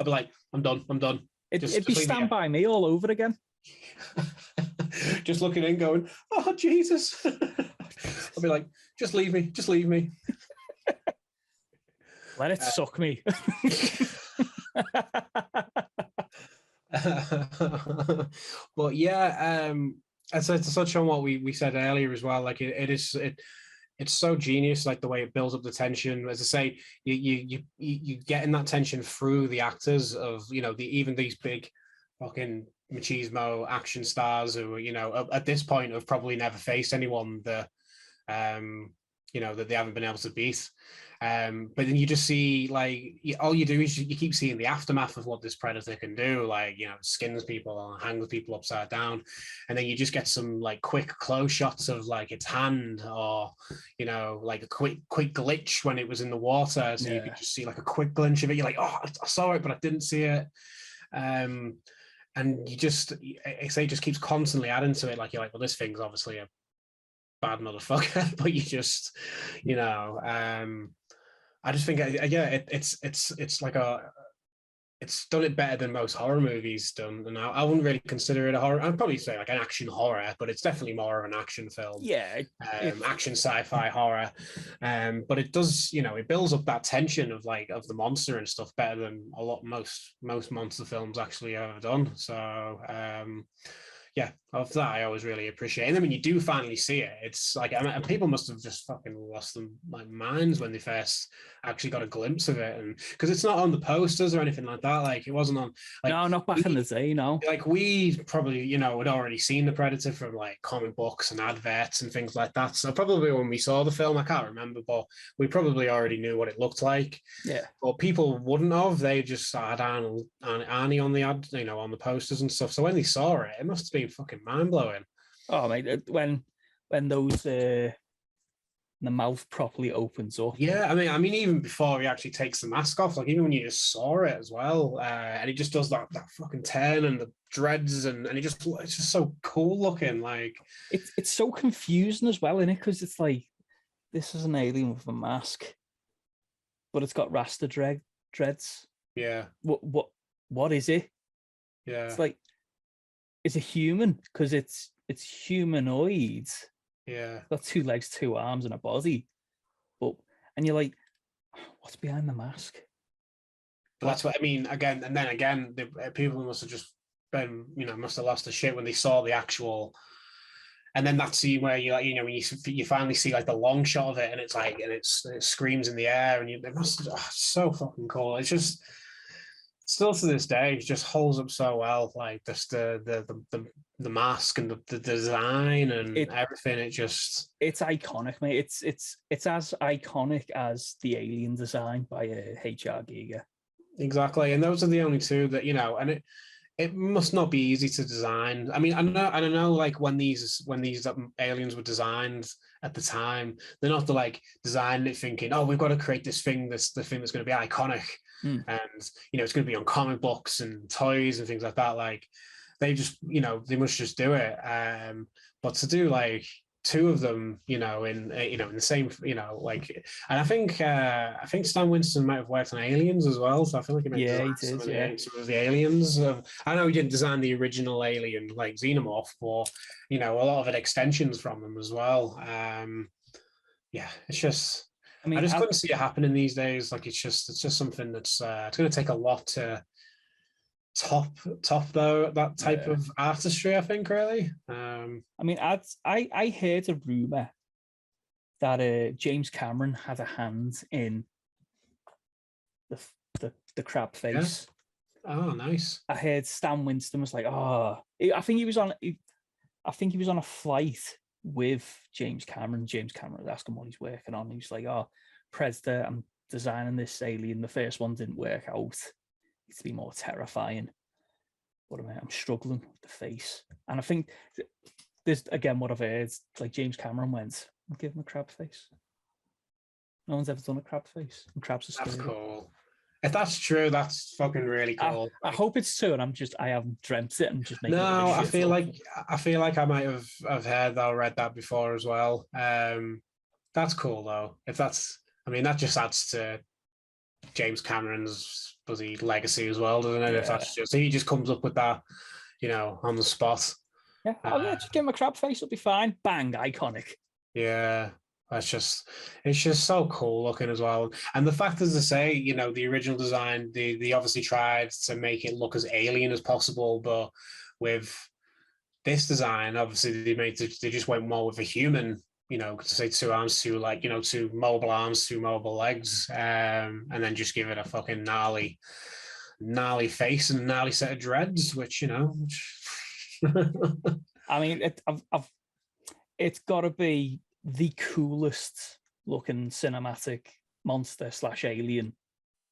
be like, I'm done. It'd be Stand By Me all over again. Just looking in, going, oh Jesus. I'd be like, just leave me. Let it suck me. But yeah, as to touch on what we said earlier as well, like it's so genius, like the way it builds up the tension. As I say, you getting that tension through the actors of even these big fucking machismo action stars who at this point have probably never faced anyone that that they haven't been able to beat. But then you just see all you do is you keep seeing the aftermath of what this Predator can do, skins people or hangs people upside down, and then you just get some quick close shots of its hand, or a quick glitch when it was in the water, so you could just see a quick glimpse of it. You're like, oh, I saw it, but I didn't see it. And you just, it just keeps constantly adding to it. You're like, well, this thing's obviously a bad motherfucker, but you just, I just think, it's done it better than most horror movies done. And I wouldn't really consider it a horror. I'd probably say an action horror, but it's definitely more of an action film. Yeah. Action sci-fi horror. But it does, it builds up that tension of the monster and stuff better than most monster films actually ever done. So, yeah, of that I always really appreciate. And then when you do finally see it, it's and people must have just fucking lost them minds when they first actually got a glimpse of it, and because it's not on the posters or anything like that. It wasn't on. No, not back in the day. No, we probably had already seen the Predator from comic books and adverts and things like that. So probably when we saw the film, I can't remember, but we probably already knew what it looked like. Yeah, but people wouldn't have. They just had Arnie on the ad, on the posters and stuff. So when they saw it, it must have been fucking mind blowing. Oh mate, when those the mouth properly opens up. Yeah, I mean, even before he actually takes the mask off, even when you just saw it as well, and he just does that fucking turn and the dreads, and it's just so cool looking. It's so confusing as well, isn't it? Because it's this is an alien with a mask, but it's got rasta dreads. Yeah. What is it? Yeah. It's it's a human because it's humanoid. Yeah. It's got 2 legs, 2 arms, and a body. And you're like, what's behind the mask? But that's what I mean. Again, the people must have just been, must have lost the shit when they saw the actual. And then that scene where when you finally see the long shot of it, and it's it screams in the air, and it must so fucking cool. It's just still to this day, it just holds up so well. Just the mask and the design and everything. It's iconic, mate. It's as iconic as the Alien design by H.R. Giger. Exactly, and those are the only two that and it must not be easy to design. I mean, I know when these aliens were designed at the time, they're not designing it thinking, oh, we've got to create this thing, the thing that's going to be iconic, and it's going to be on comic books and toys and things like that. They just, they must just do it. But to do 2 of them, in the same, and I think Stan Winston might have worked on Aliens as well, so I feel like he might some of the Aliens. I know he didn't design the original Alien Xenomorph, but a lot of it extensions from them as well. Yeah, it's just. I just couldn't see it happening these days. It's just something that's it's going to take a lot to top that type of artistry, I think, really. I mean, I heard a rumor that James Cameron had a hand in the crab face. Yeah. Oh, nice. I heard Stan Winston was like, oh, I think he was on a flight with James Cameron. James Cameron was asking what he's working on. He's like, "Oh, Predator, I'm designing this alien. The first one didn't work out. It's to be more terrifying, but I'm struggling with the face." And I think this again, what I've heard, like James Cameron went, "I'll give him a crab face." No one's ever done a crab face, and crabs are scary. That's cool. If that's true, that's fucking really cool. I hope it's true, and I haven't dreamt it and just making no. I feel like I might have heard that or read that before as well. That's cool though. If that's, I mean, that just adds to James Cameron's bloody legacy as well, doesn't it? Yeah. If that's just he just comes up with that, on the spot. Yeah, just give him a crab face, it'll be fine. Bang, iconic. Yeah. It's just so cool looking as well. And the fact, as I say, the original design, they obviously tried to make it look as alien as possible, but with this design, obviously they just went more with a human, to say 2 arms, 2 2 mobile arms, 2 mobile legs, and then just give it a fucking gnarly face and a gnarly set of dreads, which I mean, it's got to be the coolest looking cinematic monster / alien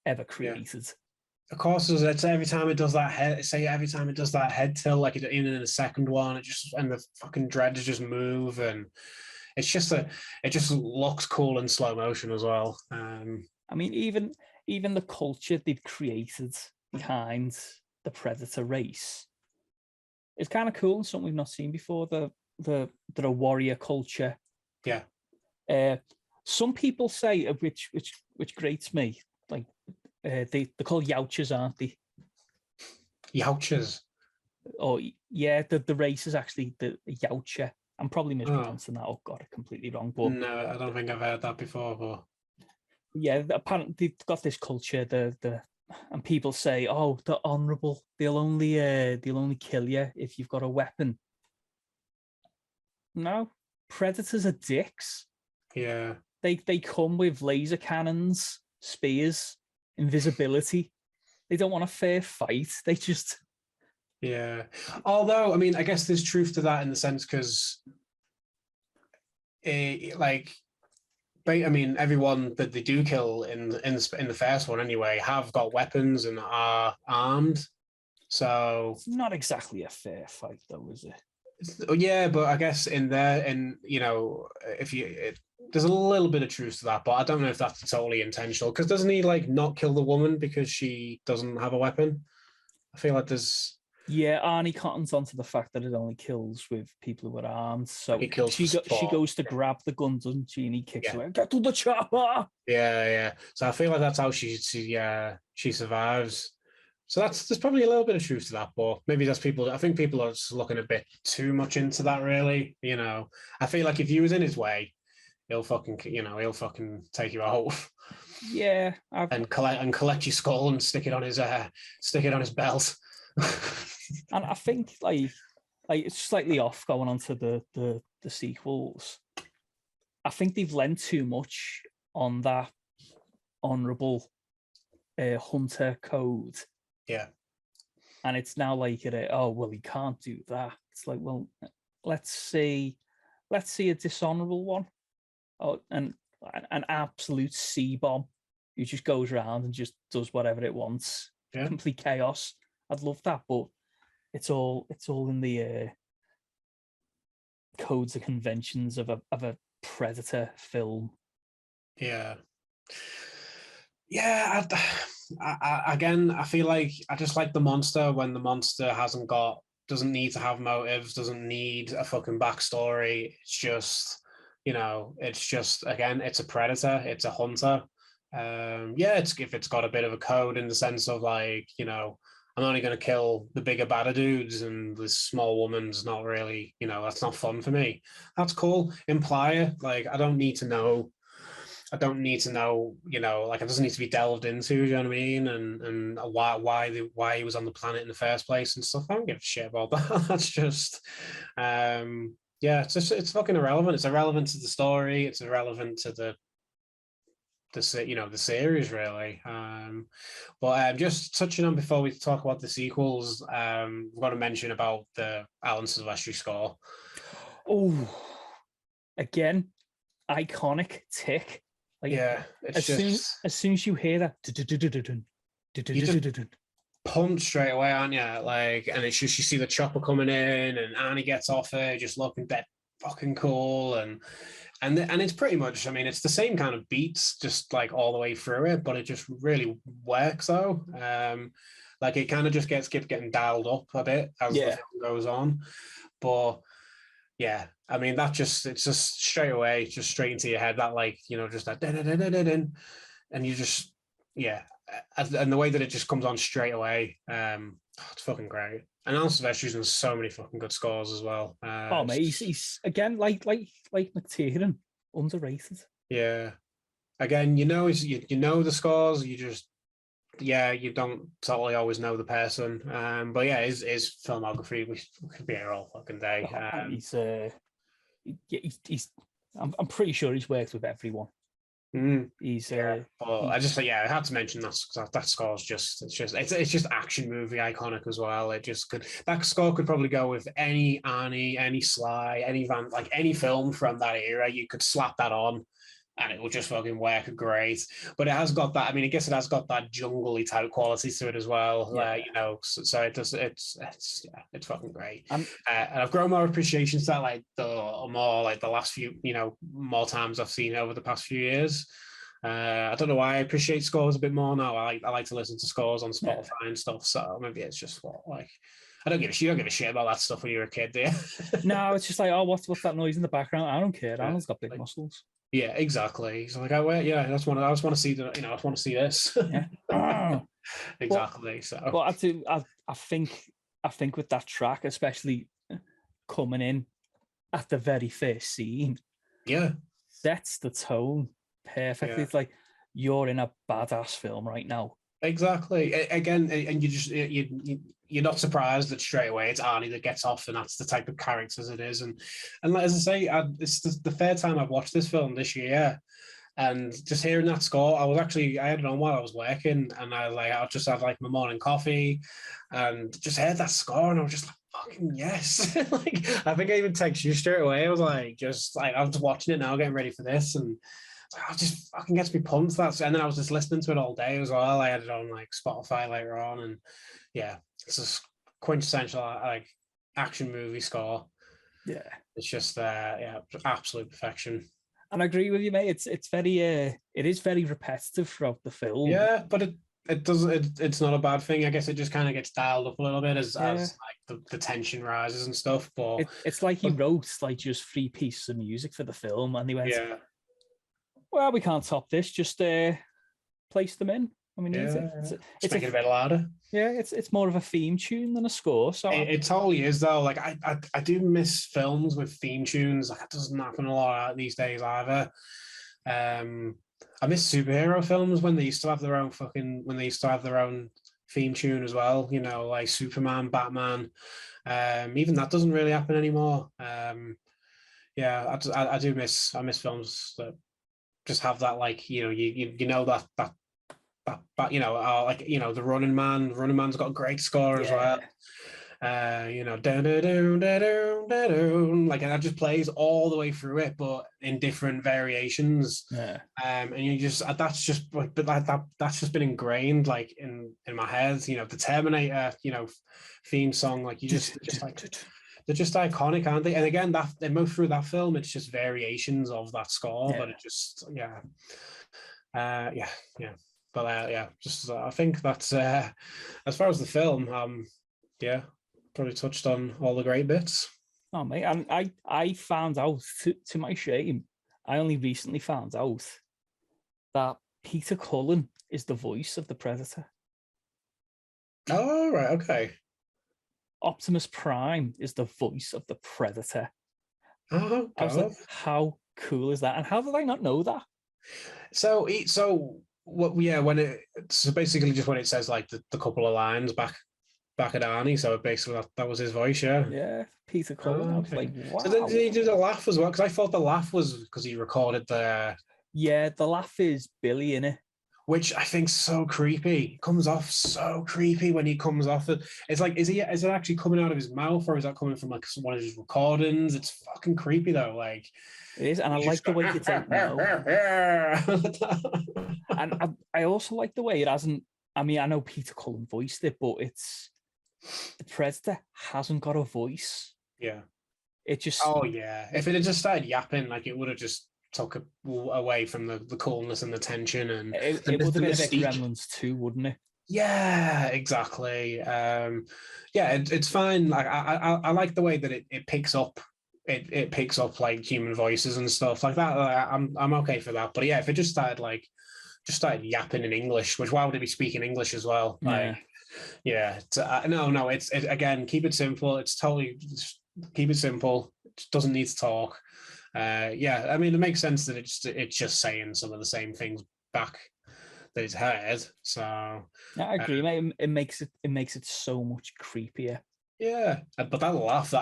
ever created. Yeah. Of course, it's every time it does that head tilt, like even in the second one, and the fucking dreads just move, and it just looks cool in slow motion as well. I mean, even the culture they've created behind the Predator race is kind of cool and something we've not seen before. The warrior culture. Yeah. Some people say, which grates me, like they're called Youchers, aren't they? Youchers. Oh yeah, the race is actually the Youcher. I'm probably mispronouncing that. Oh God, I'm completely wrong. But no, I don't think I've heard that before. But yeah, apparently they've got this culture. And people say, oh, they're honourable. They'll only kill you if you've got a weapon. No, predators are dicks. Yeah. They come with laser cannons, spears, invisibility. They don't want a fair fight. They just... Yeah. Although, I mean, I guess there's truth to that in the sense because, everyone that they do kill in the first one anyway have got weapons and are armed. So it's not exactly a fair fight, though, is it? Yeah, but I guess there's a little bit of truth to that, but I don't know if that's totally intentional. Because doesn't he not kill the woman because she doesn't have a weapon? I feel like there's... Yeah, Arnie cottons onto the fact that it only kills with people who are armed. So she goes to grab the gun, doesn't she? And he kicks her. Get to the chopper. Yeah. So I feel like that's how she survives. So there's probably a little bit of truth to that, but maybe that's people. I think people are just looking a bit too much into that. Really, I feel like if he was in his way, he'll fucking take you out. Yeah, and collect your skull and stick it on his belt. And I think like it's slightly off going on to the sequels. I think they've lent too much on that honorable hunter code. Yeah. And it's now like, he can't do that. It's like, well, let's see a dishonorable one. Oh, and an absolute C-bomb who just goes around and just does whatever it wants. Yeah. Complete chaos. I'd love that, but it's all in the codes and conventions of a Predator film. Yeah. Yeah, I feel like I just like the monster when the monster doesn't need to have motives, doesn't need a fucking backstory. It's just, again, it's a predator, it's a hunter. If it's got a bit of a code in the sense of I'm only going to kill the bigger, badder dudes, and this small woman's not really, that's not fun for me. That's cool. Imply it. I don't need to know, it doesn't need to be delved into, you know what I mean? And why he was on the planet in the first place and stuff. I don't give a shit about that. That's just, it's fucking irrelevant. It's irrelevant to the story. It's irrelevant to the series, really. But just touching on before we talk about the sequels, we've got to mention about the Alan Silvestri score. Oh, again, iconic tick. Like, yeah, it's as soon as you hear that, you just pumped straight away, aren't you? Like, and it's just you see the chopper coming in, and Arnie gets off it, just looking dead fucking cool, and it's pretty much, I mean, it's the same kind of beats, just like all the way through it, but it just really works though. Like it kind of just keeps getting dialed up a bit as the film goes on, but yeah, I mean it's just straight away, just straight into your head, that like, you know, just that and you just, yeah, and the way that it just comes on straight away, it's fucking great. And Alan Silvestri's done so many fucking good scores as well. Oh mate, he's again like McTiernan, underrated. Yeah, again, you know, you know the scores, you just, yeah, you don't totally always know the person, but yeah, his filmography, we could be here all fucking day. He's I'm pretty sure he's worked with everyone. He's but I just, yeah, I had to mention that score is just, it's just action movie iconic as well. It just could, that score could probably go with any Arnie, any Sly, any Van, like any film from that era. You could slap that on and it will just fucking work great. But it has got that, I mean, I guess it has got that jungle-y type quality to it as well. You know, so it does, it's fucking great. And I've grown more appreciation to that, like the last few, you know, more times I've seen it over the past few years. I don't know why I appreciate scores a bit more now. I like to listen to scores on Spotify and stuff. So maybe it's just like, I don't give a shit. You don't give a shit about that stuff when you're a kid, do you? No, it's just like, oh, what's that noise in the background? I don't care. Arnold's got big muscles. Yeah, exactly. He's like, oh, wait, yeah, I just want to see the, you know, I just want to see this. Yeah. Exactly. But I think with that track, especially coming in at the very first scene, sets the tone perfectly. Yeah. It's like you're in a badass film right now. Exactly. Again, and you're not surprised that straight away it's Arnie that gets off, and that's the type of characters it is. And as I say, it's the third time I've watched this film this year, and just hearing that score, I had it on while I was working, and I just had like my morning coffee, and just heard that score, and I was just like, fucking yes. Like, I think I even texted you straight away. I was like, I was watching it now, getting ready for this, and I just fucking gets me pumped. And then I was just listening to it all day as well. I had it on like Spotify later on, and yeah, it's a quintessential like action movie score. Yeah, it's just absolute perfection. And I agree with you, mate. It's very it is very repetitive throughout the film. Yeah, but it's not a bad thing. I guess it just kind of gets dialed up a little bit as like the tension rises and stuff. But it's like he wrote like just 3 pieces of music for the film, and he went, well, we can't top this. Just place them in. I mean, it's make it a bit louder. Yeah, it's more of a theme tune than a score. So it totally is, though. Like I do miss films with theme tunes. Like it doesn't happen a lot these days either. I miss superhero films when they used to have their own theme tune as well. You know, like Superman, Batman. Even that doesn't really happen anymore. Yeah, I do miss films that just have that, like, you know, you know that you know, like, you know, the Running Man's got a great score as well. You know, like, and that just plays all the way through it, but in different variations. And you just that's just been ingrained like in my head. You know, the Terminator, you know, theme song, like you just like they're just iconic, aren't they? And again, that they move through that film, it's just variations of that score, but it just But just I think that's as far as the film, probably touched on all the great bits. Oh mate, and I found out to my shame, I only recently found out that Peter Cullen is the voice of the Predator. Oh right, okay. Optimus Prime is the voice of the Predator. Oh, I was like, how cool is that? And how did I not know that? So what? Yeah, basically just when it says like the couple of lines back at Arnie, so basically that was his voice, yeah. Yeah, Peter Cullen. I was like, wow. So then did he do the laugh as well? Because I thought the laugh was because he recorded the. Yeah, the laugh is Billy in it. which I think's so creepy. It comes off so creepy when he comes off it. It's like, is it actually coming out of his mouth, or is that coming from like one of his recordings? It's fucking creepy though. Like It is, and I like the way you don't know. And I also like the way it hasn't. I mean, I know Peter Cullen voiced it, but it's the Predator hasn't got a voice. Yeah. It just. Oh yeah. If it had just started yapping, like it would have just took away from the coolness and the tension, and it would have been a bit Gremlins too, wouldn't it? Yeah, exactly. It's fine. Like I like the way that it picks up. It picks up like human voices and stuff like that. I'm okay for that. But yeah, if it just started yapping in English, which why would it be speaking English as well? Like, yeah, no, it's again, keep it simple. It's totally keep it simple. It doesn't need to talk. Yeah, I mean, it makes sense that it's just saying some of the same things back that it's heard. So yeah, I agree, mate. It makes it so much creepier. Yeah, but that laugh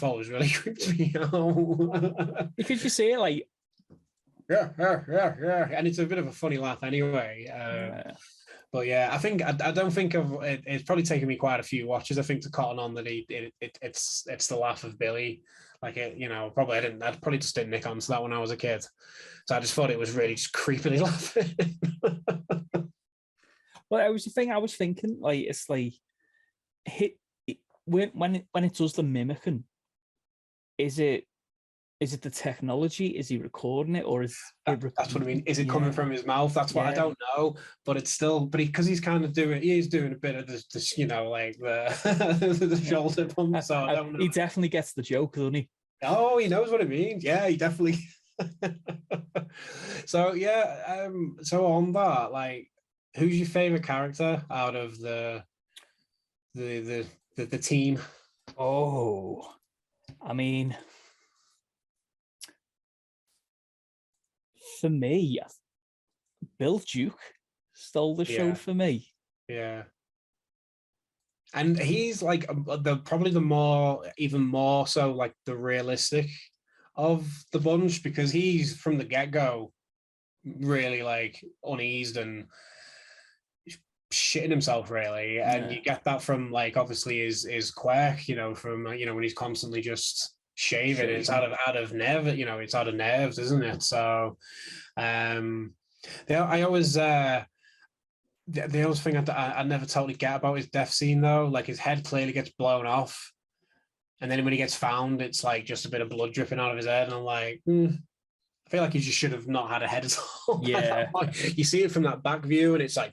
always really creeps me out. Because you see it like yeah, and it's a bit of a funny laugh anyway. But yeah, I think I don't think of it. It's probably taken me quite a few watches, I think, to cotton on that it's the laugh of Billy. Like it, probably I probably just didn't nick onto that when I was a kid. So I just thought it was really just creepily laughing. Well, it was the thing I was thinking. Like it's like when it does the mimicking, is it the technology? Is he recording it, or is that's what I mean? Is it coming from his mouth? That's what I don't know. But it's still, because he's kind of doing, he's doing a bit of this, like the shoulder pump. So I don't know. He definitely gets the joke, doesn't he? Oh, he knows what it means. Yeah, he definitely. So yeah, so on that, like, who's your favorite character out of the team? Oh, I mean, for me, Bill Duke stole the show for me. Yeah. And he's like even more so like the realistic of the bunch, because he's from the get-go really like uneased and shitting himself really, and you get that from like obviously his quirk, from when he's constantly just shaving. It's out of nerve, it's out of nerves, isn't it? So I always the other thing I never totally get about his death scene though, like his head clearly gets blown off, and then when he gets found, it's like just a bit of blood dripping out of his head, and I'm like, I feel like he just should have not had a head at all. Yeah. You see it from that back view, and it's like,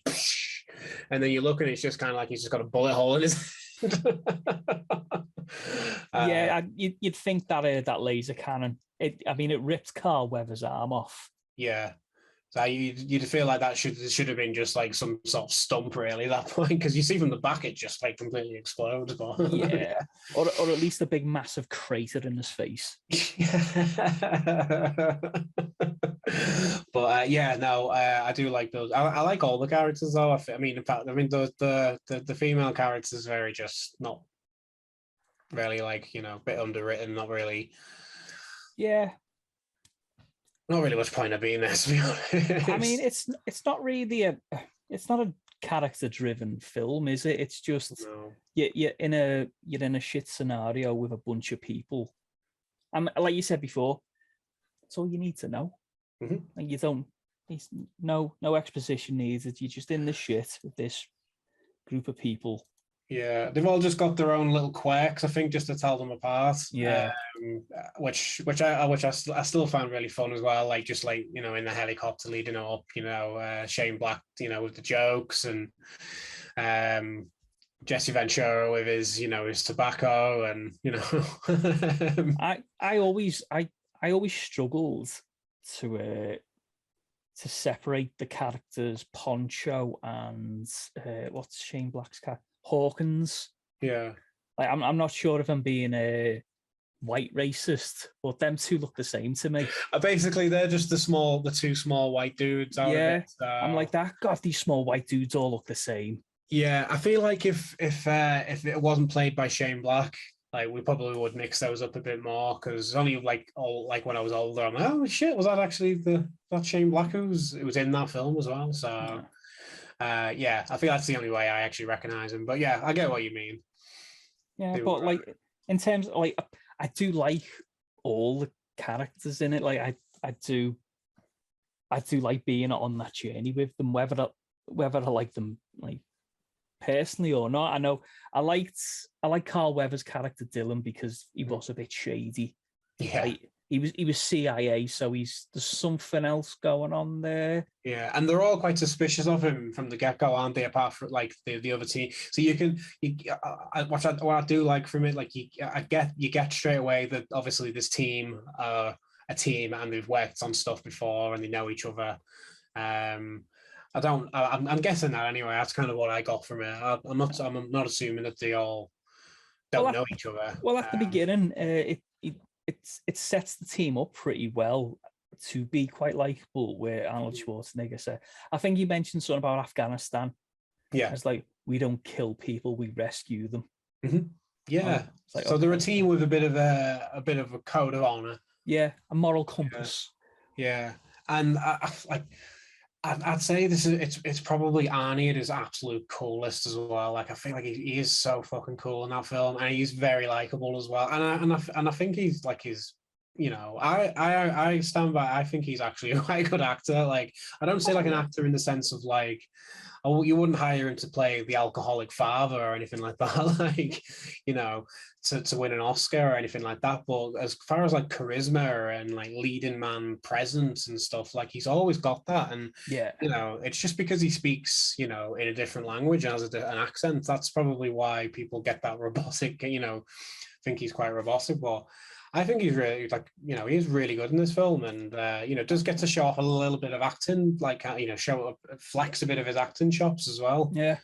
and then you look, and it's just kind of like he's just got a bullet hole in his head. Yeah, you'd think that that laser cannon, it ripped Carl Weathers' arm off. Yeah. So you'd feel like that should have been just like some sort of stump really at that point, because you see from the back it just like completely explodes. But yeah, or at least a big massive crater in his face. But I do like those. I like all the characters though. In fact, the female characters very just not really like a bit underwritten, not really. Yeah. Not really much point of being there, to be honest. I mean, it's not really it's not a character-driven film, is it? It's just you're in a shit scenario with a bunch of people. Like you said before, that's all you need to know. Mm-hmm. And you don't. No exposition needed. You're just in the shit with this group of people. Yeah, they've all just got their own little quirks, I think, just to tell them apart. Yeah, which I still find really fun as well. Like just like in the helicopter leading up, Shane Black, with the jokes, and Jesse Ventura with his tobacco, and I always struggled to separate the characters Poncho and what's Shane Black's character? Hawkins. Yeah. Like I'm not sure if I'm being a white racist, but them two look the same to me. Basically, they're just the two small white dudes. Out of it, so. I'm like that. God, these small white dudes all look the same. Yeah, I feel like if it wasn't played by Shane Black, like we probably would mix those up a bit more, because only like when I was older, I'm like, oh shit, was that actually that Shane Black who was in that film as well? So yeah, I think that's the only way I actually recognize him. But yeah, I get what you mean. Yeah, but like in terms of like, I do like all the characters in it. Like I do like being on that journey with them, whether I like them like personally or not. I know I like Carl Weathers' character Dylan because he was a bit shady. Yeah. Like, he was CIA, so there's something else going on there. Yeah, and they're all quite suspicious of him from the get-go, aren't they? Apart from like the other team, so what I do like from it, like you get straight away that obviously this team are a team and they've worked on stuff before and they know each other. I'm guessing that anyway. That's kind of what I got from it. I'm not assuming that they all don't know each other. Well, at the beginning, it sets the team up pretty well to be quite likable, where Arnold Schwarzenegger said, I think he mentioned something about Afghanistan. Yeah. It's like, we don't kill people, we rescue them. Mm-hmm. Yeah. Like, so okay, they're a team with a bit of a code of honor. Yeah, a moral compass. Yeah. And I'd say it's probably Arnie at his absolute coolest as well. Like I feel like he is so fucking cool in that film, and he's very likable as well. And I think he's like his, I stand by. I think he's actually a quite good actor. Like I don't say like an actor in the sense of like, oh, you wouldn't hire him to play the alcoholic father or anything like that. Like, to win an Oscar or anything like that. But as far as like charisma and like leading man presence and stuff, like he's always got that. And yeah, it's just because he speaks, in a different language and has an accent. That's probably why people get that robotic. Think he's quite robotic, but I think he's really he's really good in this film, and does get to show off a little bit of acting, like flex a bit of his acting chops as well. Yeah.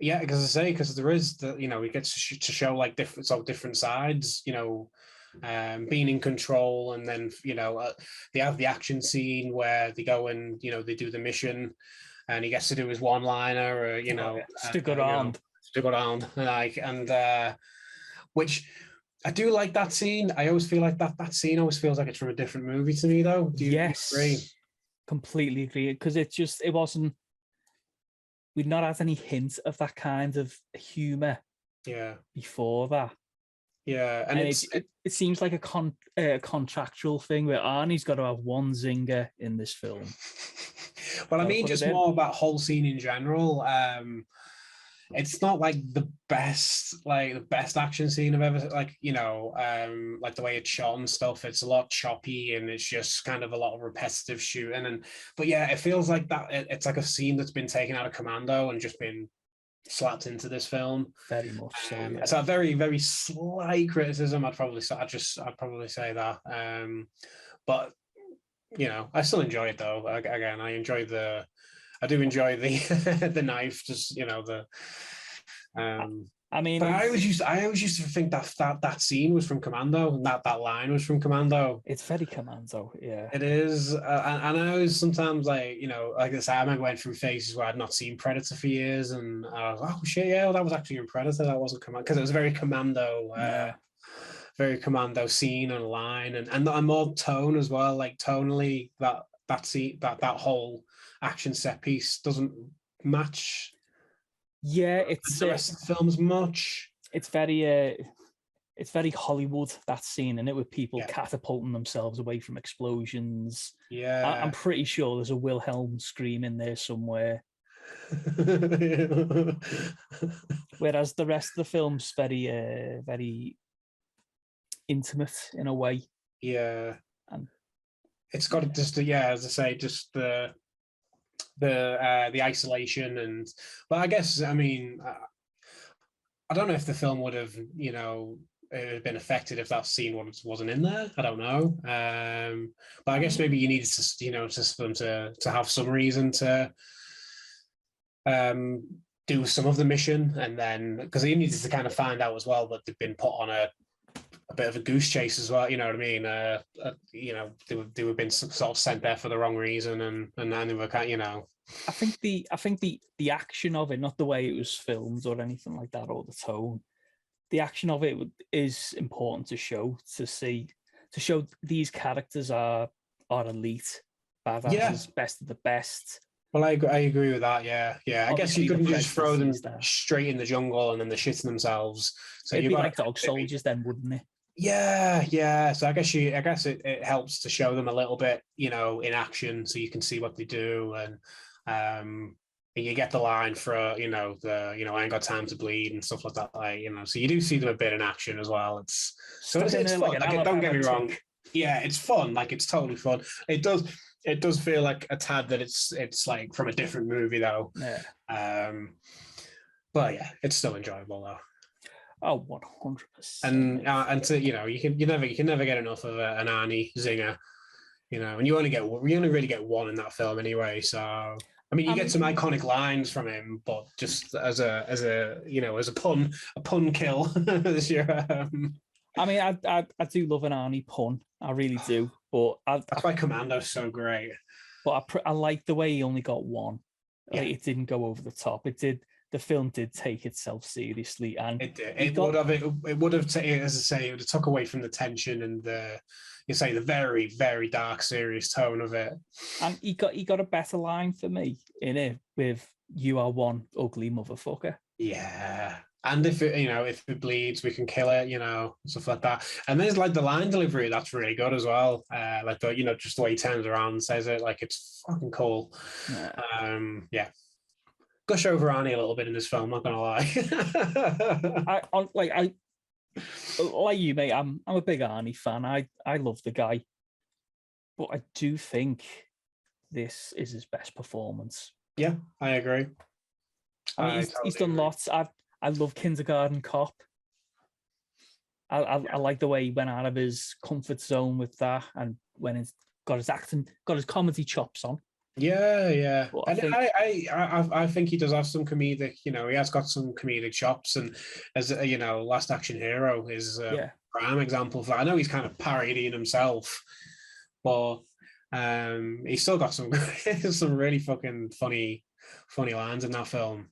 Yeah, because there is he gets to show like different sides, being in control, and then they have the action scene where they go and they do the mission, and he gets to do his one-liner, stick around, like, and which I do like that scene. I always feel like that scene always feels like it's from a different movie to me, though. Do you agree? Completely agree, because it wasn't. We'd not had any hint of that kind of humor. Yeah. Before that. Yeah, and it seems like a contractual thing where Arnie's got to have one zinger in this film. Well, I mean, just more about whole scene in general. It's not like the best action scene I've ever like the way it's shot and stuff. It's a lot choppy and it's just kind of a lot of repetitive shooting. But yeah, it feels like that. It's like a scene that's been taken out of Commando and just been slapped into this film. Very much so. Yeah. It's a very, very slight criticism. I'd probably say that. But I still enjoy it though. Again, I do enjoy the the knife. Just I mean, but I always used to think that scene was from Commando, and that line was from Commando. It's very Commando, yeah. It is, and I was sometimes like like I say, I remember going through phases where I'd not seen Predator for years, and I was like, oh shit, yeah, well, that was actually in Predator. That wasn't Commando, because it was very Commando. Very Commando scene and line, and more tone as well. Like tonally, that scene, that whole action set piece doesn't match. Yeah, it's the rest of the film's much. It's very Hollywood, that scene, and it with people catapulting themselves away from explosions. Yeah, I'm pretty sure there's a Wilhelm scream in there somewhere. Whereas the rest of the film's very intimate in a way. Yeah, and it's got just as I say, just the isolation but I guess I mean I don't know if the film would have been affected if that scene wasn't in there. I don't know, but I guess maybe you needed to for them to have some reason to do some of the mission, and then because he needed to kind of find out as well that they've been put on a bit of a goose chase as well, you know what I mean? They were been sort of sent there for the wrong reason, and they were kind of, I think the action of it, not the way it was filmed or anything like that, or the tone, the action of it is important to show these characters are elite, badasses, best of the best. Well, I agree with that. Yeah. I guess you couldn't just throw them straight in the jungle and then they're shitting themselves. So it'd be like dog soldiers then, wouldn't it? Yeah. So I guess it helps to show them a little bit, in action, so you can see what they do, and you get the line for I ain't got time to bleed and stuff like that. So you do see them a bit in action as well. It's fun. Don't get me wrong. Yeah, it's fun. It's totally fun. It does feel like a tad that it's like from a different movie though. Yeah. But yeah, it's still enjoyable though. Oh, 100%. And to, you can never get enough of an Arnie zinger, and you only really get one in that film anyway. So I mean, you get some iconic lines from him, but just as a pun kill. I mean, I do love an Arnie pun. I really do. But that's why Commando's so great. But I like the way he only got one. It didn't go over the top. The film did take itself seriously, and it did. It would have, as I say, it would have took away from the tension and the very, very dark, serious tone of it. And he got a better line for me in it with "You are one ugly motherfucker." Yeah. And if it bleeds, we can kill it, stuff like that. And there's the line delivery that's really good as well. Just the way he turns around and says it, it's fucking cool. Yeah. Gush over Arnie a little bit in this film, not gonna lie. I like you, mate. I'm a big Arnie fan. I love the guy, but I do think this is his best performance. Yeah, I agree. I mean, he's done lots. I love Kindergarten Cop. I like the way he went out of his comfort zone with that, and when he's got his comedy chops on. Yeah. And I think he does have some comedic, he has got some comedic chops, and as Last Action Hero is a prime example of that. I know he's kind of parodying himself, but he's still got some some really fucking funny lines in that film.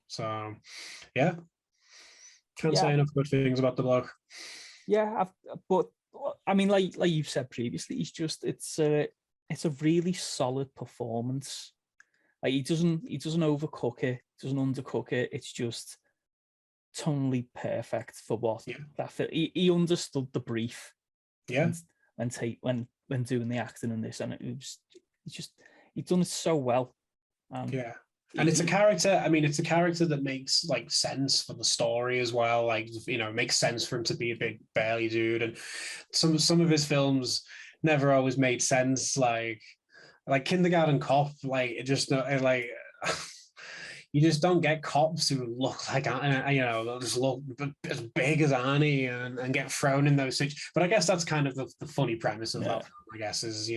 So yeah, can't say enough good things about the bloke. Yeah, but I mean, like you've said previously, it's a really solid performance. He doesn't overcook it, doesn't undercook it. It's just tonally perfect for what that film. He understood the brief. Yeah. When doing the acting in this, and he's done it so well. And it's a character. I mean, it's a character that makes sense for the story as well. It makes sense for him to be a big burly dude, and some of his films never always made sense. Like Kindergarten Cop. You just don't get cops who look like they'll just look as big as Arnie and get thrown in those situations. But I guess that's kind of the funny premise of that film, I guess, is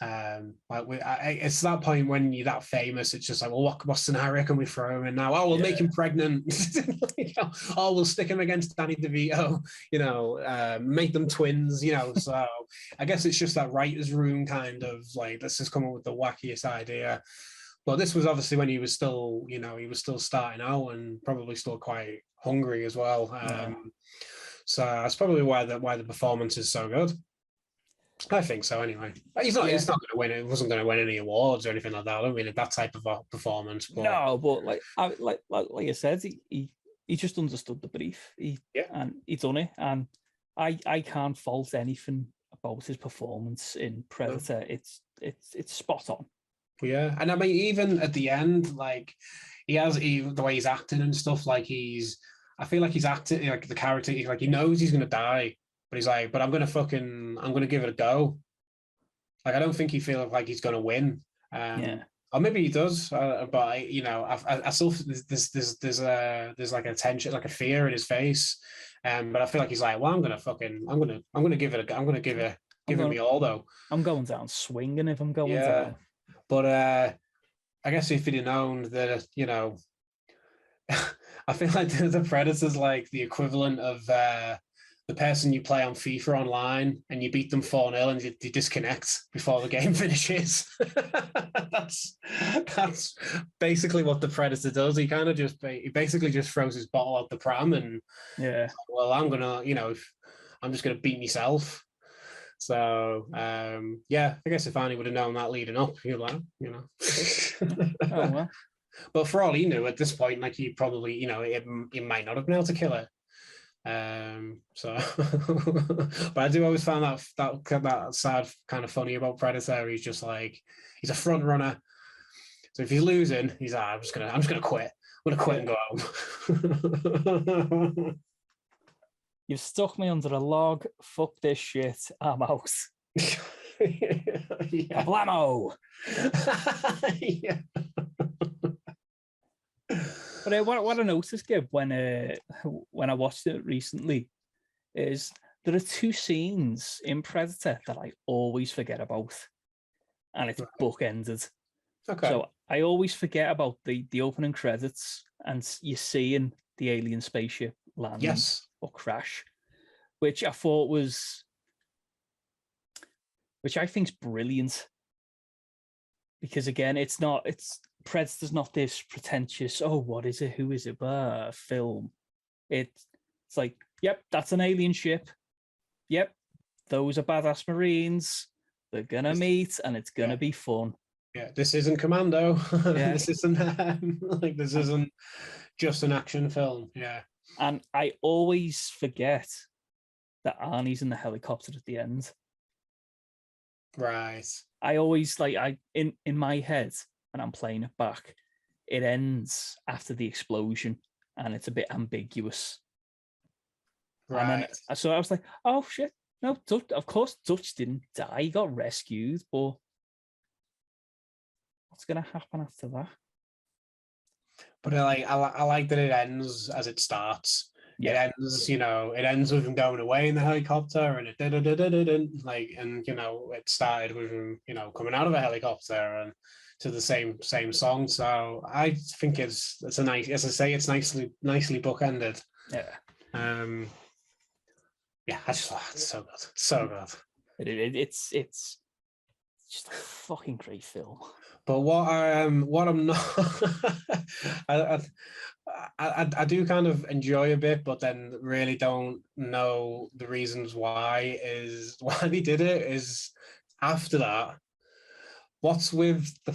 it's that point when you're that famous, it's just what scenario can we throw him in now? Oh, we'll make him pregnant. We'll stick him against Danny DeVito, make them twins, so I guess it's just that writer's room kind of let's just come up with the wackiest idea. But this was obviously when he was still starting out and probably still quite hungry as well. So that's probably why the performance is so good. I think so. Anyway, he's not going to win. It wasn't going to win any awards or anything like that. I don't mean that type of a performance. But... No, but like I said, he just understood the brief. And he done it. And I can't fault anything about his performance in Predator. No. It's spot on. Yeah, and I mean, even at the end, the way he's acting and stuff. I feel like he's acting like the character. He knows he's going to die. But he's but I'm going to give it a go. I don't think he feels like he's going to win. Or maybe he does. But I still, there's a tension, a fear in his face. But I feel like he's well, I'm going to give it a go. I'm going to give it me all though. I'm going down swinging if I'm going down. But I guess if he'd have known that, I feel like the Predator's the equivalent of the the person you play on FIFA online and you beat them 4-0 and you disconnect before the game finishes. that's basically what the Predator does. He kind of he basically just throws his bottle out the pram and well, I'm gonna, I'm just gonna beat myself. So yeah, I guess if Arnie would have known that leading up, you're like, Oh well. But for all he knew at this point, like he probably, he might not have been able to kill it. So but I do always find that side kind of funny about Predator. He's just like, he's a front runner. So if he's losing, he's like, I'm just gonna quit. I'm gonna quit and go home. You've stuck me under a log. Fuck this shit. I'm out. Yeah. Blammo. Yeah. But what I noticed, Gib, when I watched it recently, is there are two scenes in Predator that I always forget about, and it's bookended. Okay. So I always forget about the opening credits and you seeing the alien spaceship land or crash, which I thought which I think's brilliant. Because again, Predator's not this pretentious, oh, what is it? Who is it? Film. It's like, yep, that's an alien ship. Yep, those are badass Marines. They're gonna meet, and it's gonna be fun. Yeah, this isn't Commando. This isn't this isn't just an action film. Yeah. And I always forget that Arnie's in the helicopter at the end. Right. I always in my head, and I'm playing it back, it ends after the explosion and it's a bit ambiguous. Right. And then, so I was like, oh shit, no, of course Dutch didn't die, he got rescued, but what's going to happen after that? But I like that it ends as it starts. Yeah. It ends, it ends with him going away in the helicopter, and it it started with him, coming out of a helicopter and to the same song. So I think it's a nice, as I say, it's nicely bookended. Yeah. Yeah, I just thought it's so good, so good. It's just a fucking great film. But what I'm not, I do kind of enjoy a bit, but then really don't know the reasons why they did it. Is after that, what's with the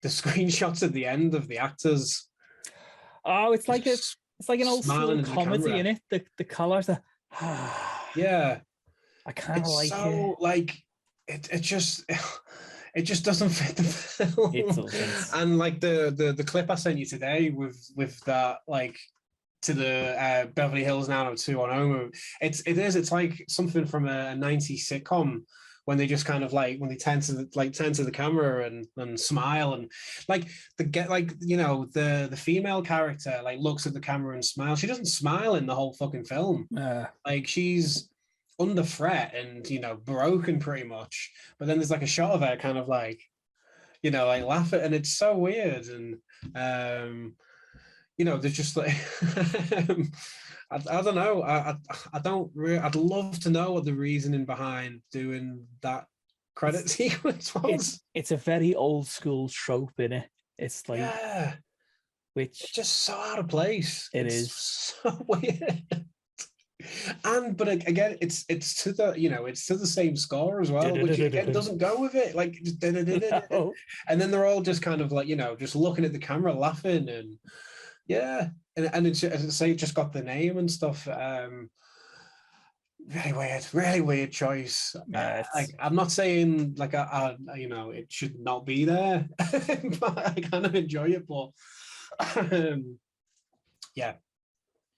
screenshots at the end of the actors? Oh, it's like an old school comedy, in it. The colours are yeah. I kind of like so, it. It just doesn't fit the film. It doesn't. And like the clip I sent you today with that, like, to the Beverly Hills 90210, it's like something from a 90s sitcom when they just kind of when they turn to the camera and smile, and the female character looks at the camera and smiles. She doesn't smile in the whole fucking film. She's under threat and broken pretty much, but then there's a shot of her kind of laugh at, and it's so weird. And there's just I don't know. I don't really. I'd love to know what the reasoning behind doing that credit sequence was. It's a very old school trope, in it. It's which it's just so out of place. It's so weird. But again, it's to the it's to the same score as well, which again doesn't go with it. And then they're all just kind of just looking at the camera, laughing, and and it's, as I say, it just got the name and stuff. Really weird choice. I'm not saying it should not be there, but I kind of enjoy it. But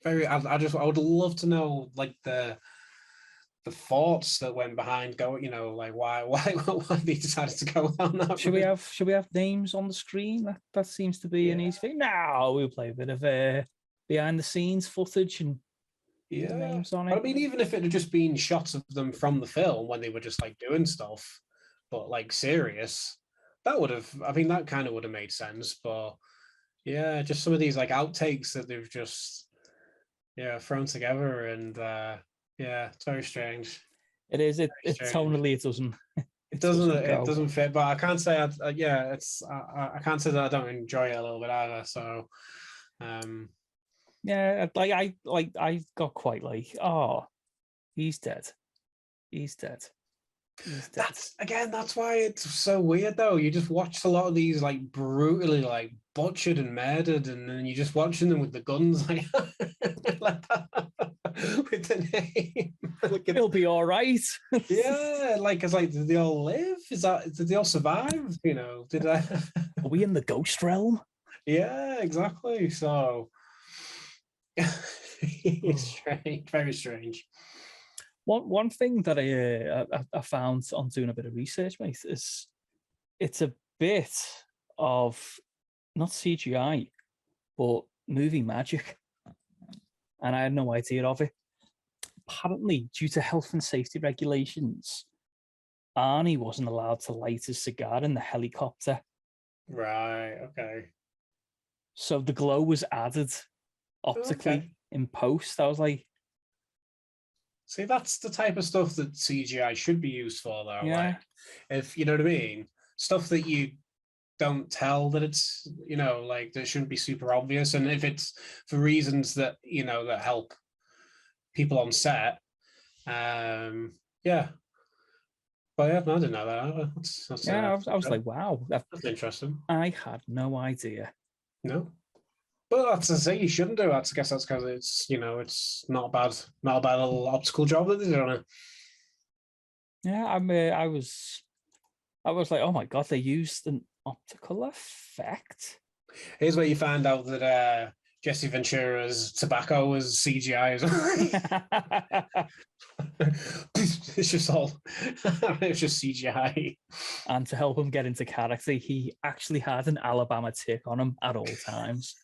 I would love to know the thoughts that went behind why they decided to go down that. Should we have names on the screen? That seems to be an easy thing. No, we'll play a bit of behind the scenes footage and names on it. I mean, even if it had just been shots of them from the film when they were just doing stuff, but serious, that kind of would have made sense. But yeah, just some of these outtakes that they've just thrown together, and it's very strange. It is. It Strange. tonally it doesn't. It go. doesn't fit, but I can't say I can't say that I don't enjoy it a little bit either. So, I got quite like, oh, he's dead. He's dead. He's dead. That's why it's so weird though. You just watch a lot of these like brutally like butchered and murdered, and then you're just watching them with the guns like, like that, with the name. He'll be all right. Yeah, like it's like, did they all live? Did they all survive? You know, did I? Are we in the ghost realm? Yeah, exactly. So it's strange, very strange. One thing that I found on doing a bit of research, mate, is it's a bit of not CGI, but movie magic, and I had no idea of it. Apparently, due to health and safety regulations, Arnie wasn't allowed to light his cigar in the helicopter. Right. Okay. So the glow was added optically in post. I was like, see, that's the type of stuff that CGI should be used for, though. yeah. Like, if you know what I mean, stuff that you don't tell that it's, you know, like that shouldn't be super obvious, and if it's for reasons that, you know, that help people on set, yeah. But yeah, no, I didn't know that either. I was like, wow, that's interesting. I had no idea. No. But that's to say you shouldn't do. I guess that's because it's, you know, it's not a bad little optical job that they did on it. Yeah, I was like, oh my god, they used an optical effect. Here's where you find out that Jesse Ventura's tobacco was CGI as well. It's just CGI. And to help him get into character, he actually had an Alabama tick on him at all times.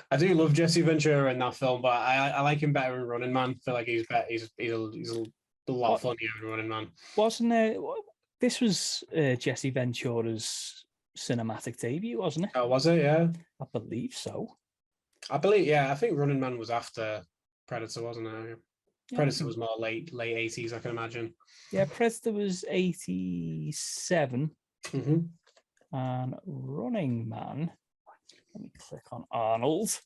I do love Jesse Ventura in that film, but I like him better in Running Man. I feel like he's better. He's a lot funnier in Running Man. Wasn't it? This was Jesse Ventura's cinematic debut, wasn't it? Oh, was it? Yeah, I believe so. I think Running Man was after Predator, wasn't it? Yeah, Predator was more late 80s, I can imagine. Yeah, Predator was 87. Mm-hmm. And Running Man, let me click on Arnold.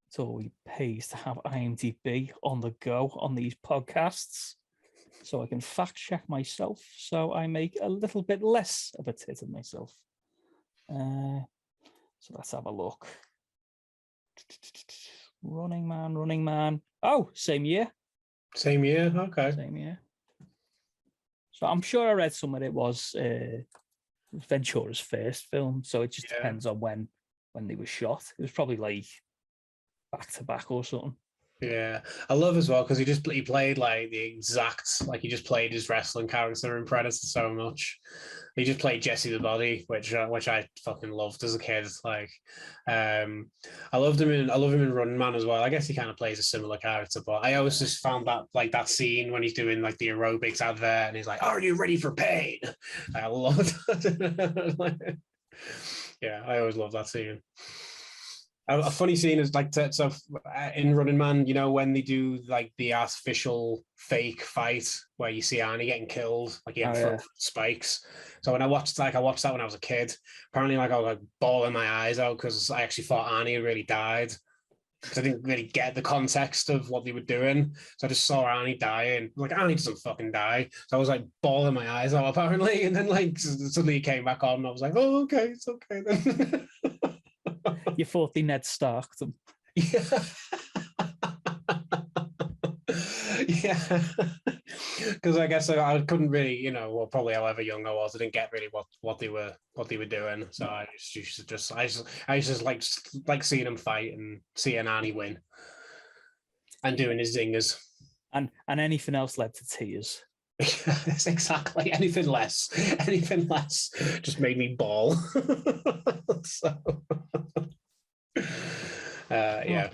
It's all we pays to have IMDb on the go on these podcasts, so I can fact check myself, so I make a little bit less of a tit of myself. So let's have a look. Running Man. Oh, same year. Same year, okay. Same year. So I'm sure I read somewhere it was Ventura's first film, so it just depends on when they were shot. It was probably like back to back or something. Yeah, I love as well because he played like the exact, like he just played his wrestling character in Predator so much. He just played Jesse the Body, which I fucking loved as a kid. Like, I love him in Running Man as well. I guess he kind of plays a similar character, but I always just found that like that scene when he's doing like the aerobics advert and he's like, "Are you ready for pain?" I love that. Yeah, I always love that scene. A funny scene is like so in Running Man, you know, when they do like the artificial fake fight where you see Arnie getting killed, like he had spikes. So when I watched that when I was a kid. Apparently, like I was like bawling my eyes out because I actually thought Arnie really died because I didn't really get the context of what they were doing. So I just saw Arnie dying. Like Arnie doesn't fucking die. So I was like bawling my eyes out apparently, and then like suddenly he came back on, and I was like, oh okay, it's okay then. You thought they Ned Starked them. Yeah. Yeah. Because I guess I couldn't really, you know, well, probably however young I was, I didn't get really what they were doing. So I just like seeing him fight and seeing Arnie win and doing his zingers. And anything else led to tears. Yes, exactly. Anything less just made me bawl. So, yeah.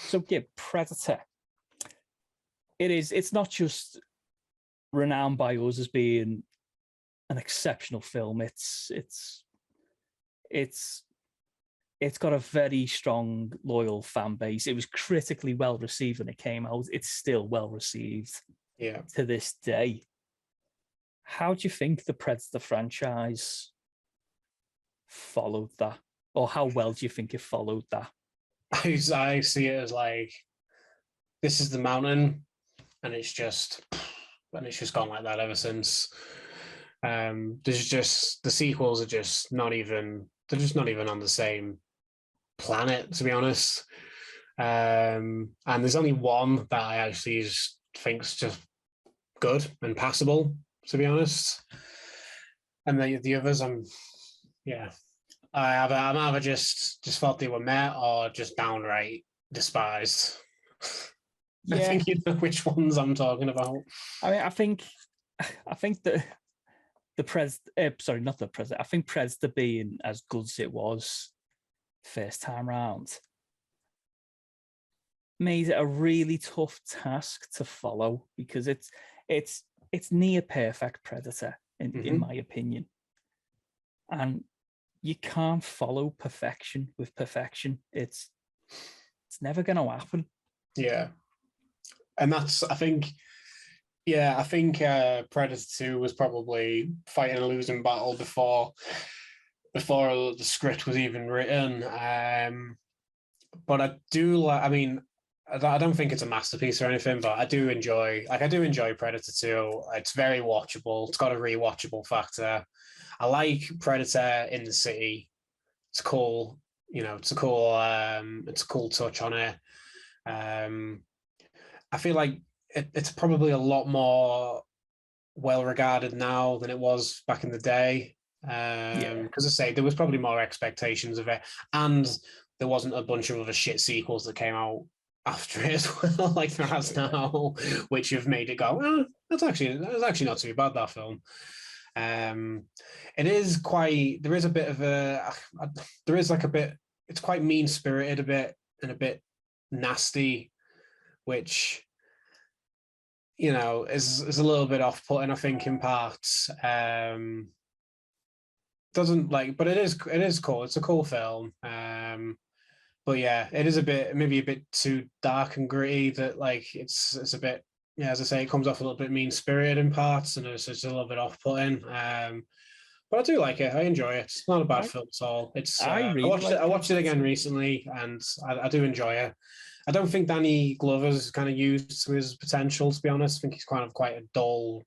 So yeah, Predator. It's not just renowned by us as being an exceptional film. It's got a very strong, loyal fan base. It was critically well received when it came out. It's still well received to this day. How do you think the Predator franchise followed that? Or how well do you think it followed that? I see it as like, this is the mountain, and it's just gone like that ever since. There's just, the sequels are just not even, they're just not even on the same planet, to be honest. And there's only one that I actually just think's just good and passable, to be honest. And the others, I'm either just thought they were meh or just downright despised. I think you know which ones I'm talking about. I mean, I think that the sorry, not the Predator. I think Predator being as good as it was first time round made it a really tough task to follow, because it's near perfect Predator in my opinion, and you can't follow perfection with perfection. It's never going to happen. Yeah, and that's, I think Predator 2 was probably fighting a losing battle before the script was even written. But I do like, I mean, I don't think it's a masterpiece or anything, but I do enjoy Predator 2. It's very watchable. It's got a rewatchable factor. I like Predator in the city. It's cool. You know, it's a cool touch on it. I feel like it's probably a lot more well regarded now than it was back in the day. Because I say there was probably more expectations of it, and there wasn't a bunch of other shit sequels that came out after it as well, like there has now, which have made it go, oh, that's actually not too bad, that film. It is quite, there is a bit of it's quite mean spirited a bit and a bit nasty, which, you know, is a little bit off putting, I think, in parts. Doesn't like, but it is cool. It's a cool film. But yeah, it is maybe a bit too dark and gritty, that like it's a bit, yeah, as I say, it comes off a little bit mean spirited in parts, and it's just a little bit off putting. But I do like it. I enjoy it. It's not a bad film at all. It's I watched it again recently, and I do enjoy it. I don't think Danny Glover's kind of used to his potential, to be honest. I think he's kind of quite a dull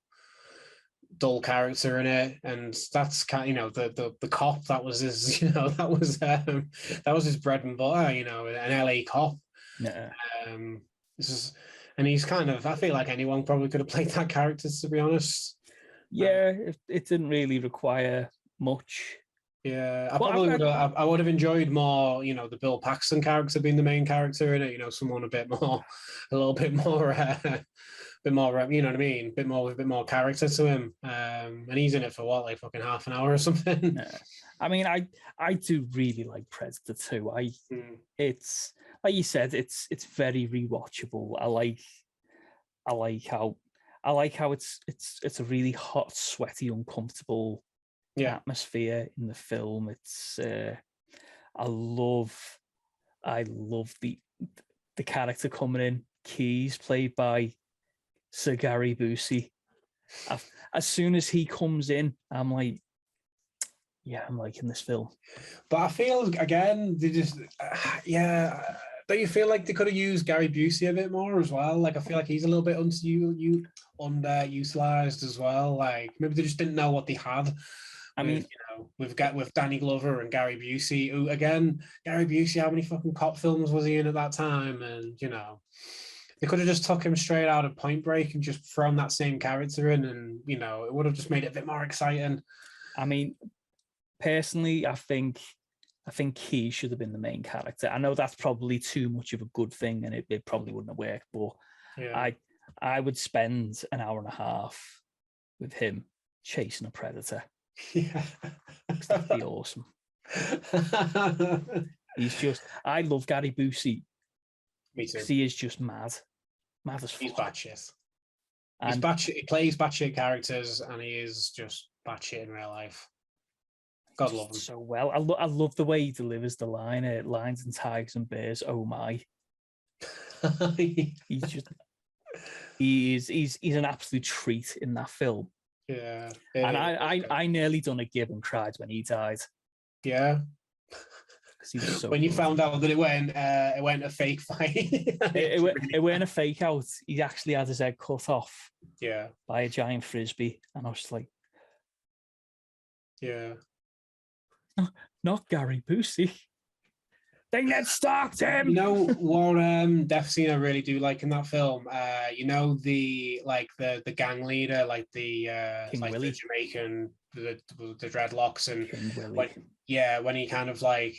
character in it, and that's kind of, you know, the cop, that was his, you know, that was his bread and butter, you know, an LA cop. And he's kind of, I feel like anyone probably could have played that character, to be honest. Yeah, it didn't really require much. Yeah, I would have enjoyed more, you know, the Bill Paxton character being the main character in it, you know, someone a little bit more bit more, you know what I mean? With a bit more character to him. And he's in it for what, like fucking half an hour or something? Yeah. I mean, I do really like Predator 2. It's like you said, it's very rewatchable. I like how it's a really hot, sweaty, uncomfortable atmosphere in the film. It's I love the character coming in. Keys, played by Sir Gary Busey. As soon as he comes in, I'm like, yeah, I'm liking this film. But I feel, again, they just, don't you feel like they could have used Gary Busey a bit more as well? Like, I feel like he's a little bit underutilized as well. Like, maybe they just didn't know what they had. I mean, you know, with Danny Glover and Gary Busey, who, again, Gary Busey, how many fucking cop films was he in at that time? And, you know, they could have just took him straight out of Point Break and just thrown that same character in, and, you know, it would have just made it a bit more exciting. I mean, personally, I think he should have been the main character. I know that's probably too much of a good thing, and it probably wouldn't have worked, but I would spend an hour and a half with him chasing a predator. Yeah. That'd be awesome. I love Gary Busey. Me too. He is just mad as fuck. He's batshit. He plays batshit characters, and he is just batshit in real life. God love him. So well. I love the way he delivers the line, lines and tigers and bears. Oh my. He's just he's an absolute treat in that film. Yeah. And I nearly done a Gib and cried when he died. Yeah. Because he was so when good. you found out that it went a fake fight. it weren't a fake out. He actually had his head cut off. Yeah. By a giant frisbee. And I was just like, yeah. Not Gary Busey. They Ned Starked him. You know what death scene I really do like in that film? You know the gang leader, like the the Jamaican, the dreadlocks, and when he kind of like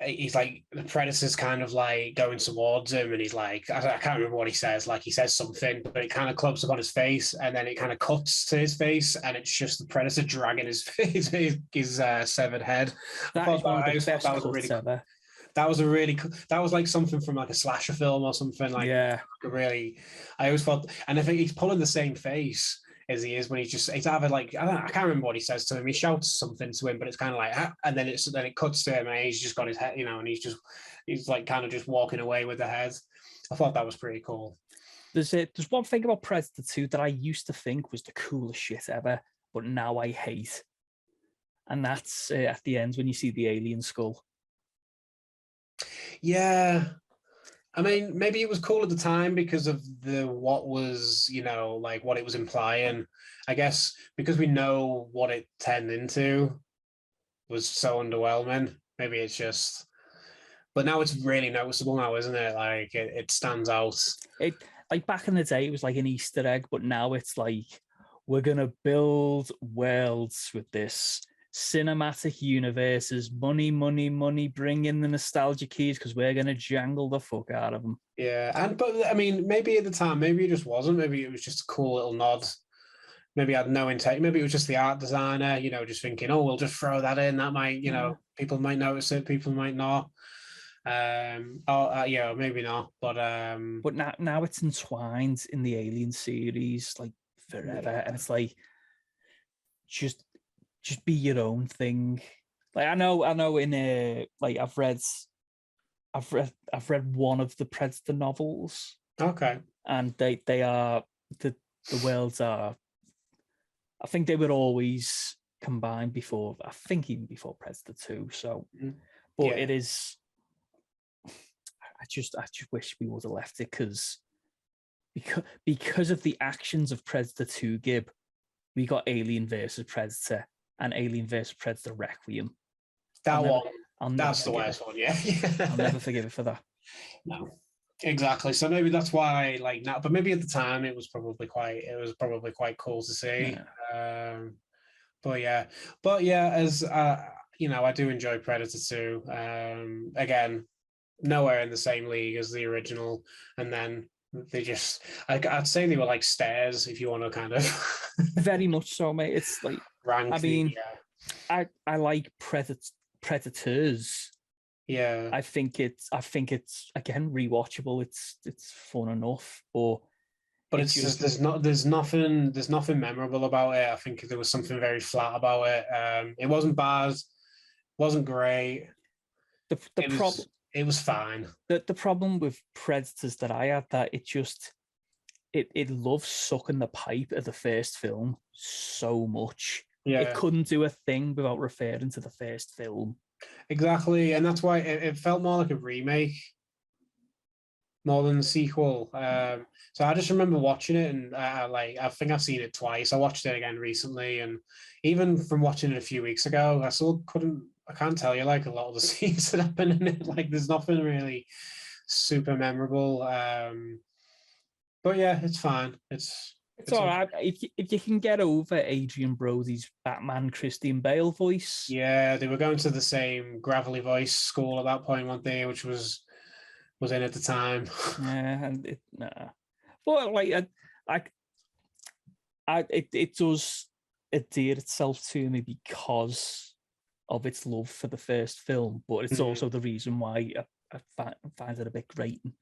he's like the Predator's kind of like going towards him, and he's like I can't remember what he says. Like he says something, but it kind of clumps up on his face, and then it kind of cuts to his face, and it's just the Predator dragging his severed head. That is one of the best cuts ever. That was like something from like a slasher film or something. Like really, I always thought, and I think he's pulling the same face as he is when he's either like I can't remember what he says to him. He shouts something to him, but it's kind of like, and then it cuts to him, and he's just got his head, and he's like kind of just walking away with the head. I thought that was pretty cool. There's one thing about Predator 2 that I used to think was the coolest shit ever, but now I hate, and that's at the end when you see the alien skull. Yeah. I mean, maybe it was cool at the time because of what was, like what it was implying. I guess because we know what it turned into was so underwhelming. Maybe it's just, but now it's really noticeable now, isn't it? Like it stands out. It like back in the day, it was like an Easter egg, but now it's like we're gonna build worlds with this cinematic universes, money, bring in the nostalgia keys because we're going to jangle the fuck out of them. Yeah, but I mean, maybe at the time, maybe it just wasn't. Maybe it was just a cool little nod. Maybe I had no intent. Maybe it was just the art designer, just thinking, oh, we'll just throw that in. That might, people might notice it, people might not. Maybe not. But now it's entwined in the Alien series like forever, and it's like just be your own thing. Like I know in like I've read one of the Predator novels. Okay. And they are the worlds are, I think they were always combined before, I think even before Predator 2. So but it is I just wish we would have left it because of the actions of Predator 2 Gib, we got Alien versus Predator and Alien vs. Predator Requiem. That's the worst one, yeah. I'll never forgive it for that. No, exactly. So maybe that's why, like now, but maybe at the time it was probably quite cool to see. Yeah. But yeah, as I do enjoy Predator 2. Again, nowhere in the same league as the original, and then they just, I'd say they were like stairs, if you want to kind of. Very much so, mate. It's like, I mean, I like Predators. Yeah, I think it's again rewatchable. It's fun enough, but it's just there's nothing memorable about it. I think there was something very flat about it. It wasn't bad, wasn't great. It was fine. The problem with Predators that I had, that it loves sucking the pipe of the first film so much. Yeah. It couldn't do a thing without referring to the first film. Exactly, and that's why it felt more like a remake more than a sequel. So I just remember watching it, and I think I've seen it twice. I watched it again recently, and even from watching it a few weeks ago, I can't tell you like a lot of the scenes that happen in it. Like there's nothing really super memorable. But yeah, it's fine. It's all right. If you can get over Adrian Brody's Batman Christian Bale voice. Yeah, they were going to the same gravelly voice school at that point, weren't they? Which was in at the time. Yeah, and but like it does endear itself to me because of its love for the first film, but it's also the reason why I find it a bit grating.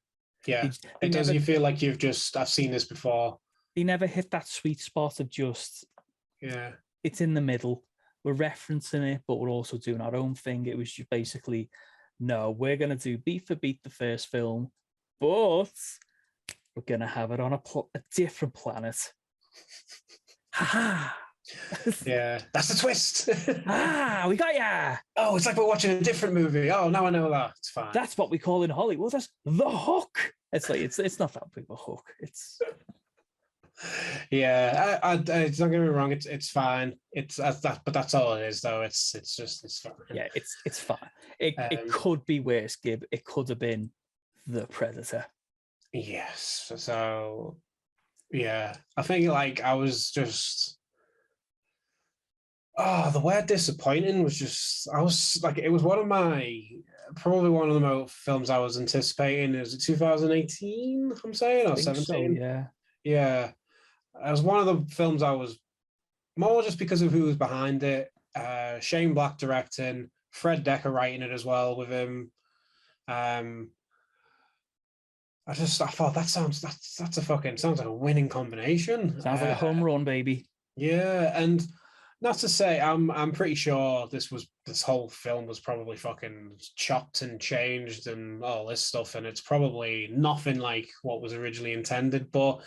Yeah, it does. You feel like I've seen this before. They never hit that sweet spot of just Yeah. It's in the middle. We're referencing it, but we're also doing our own thing. It was just basically, no, we're going to do beat for beat the first film, but we're going to have it on a different planet. Ha Yeah, that's the twist. we got ya. Oh, it's like we're watching a different movie. Oh, now I know that. It's fine. That's what we call in Hollywood. That's the hook. It's like it's not that big of a hook. It's yeah. Don't get me wrong. It's fine. It's that, but that's all it is, though. It's fine. Yeah, it's fine. It could be worse, Gib. It could have been the Predator. Yes. So yeah, I think like I was just. Oh, the word disappointing was just. I was like, it was probably one of the most films I was anticipating. Is it 2018? I'm saying, or 17? So, yeah. Yeah, it was one of the films I was more just because of who was behind it. Shane Black directing, Fred Decker writing it as well with him. I thought that's like a winning combination. Sounds like a home run, baby. Yeah, and not to say I'm pretty sure this whole film was probably fucking chopped and changed and all this stuff, and it's probably nothing like what was originally intended, but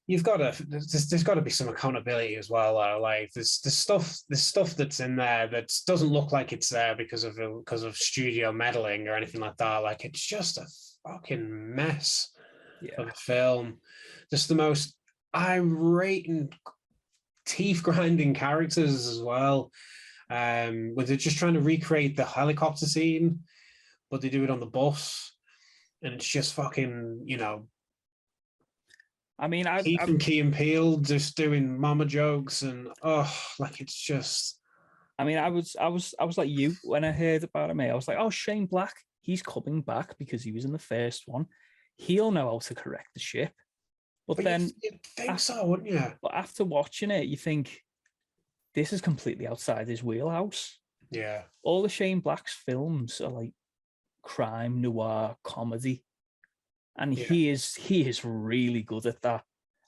there's got to be some accountability as well, though. Like there's stuff that's in there that doesn't look like it's there because of studio meddling or anything like that. Like it's just a fucking mess of a film. Just the most irate and teeth grinding characters as well. Where they're just trying to recreate the helicopter scene, but they do it on the bus, and it's just fucking, I mean, Keith and Key and Peele just doing mama jokes, and like it's just. I mean, I was like you when I heard about him. I was like, oh, Shane Black, he's coming back because he was in the first one. He'll know how to correct the ship. But then you'd think so, wouldn't you? But after watching it, you think this is completely outside his wheelhouse. Yeah. All the Shane Black's films are like crime, noir, comedy. And he is really good at that.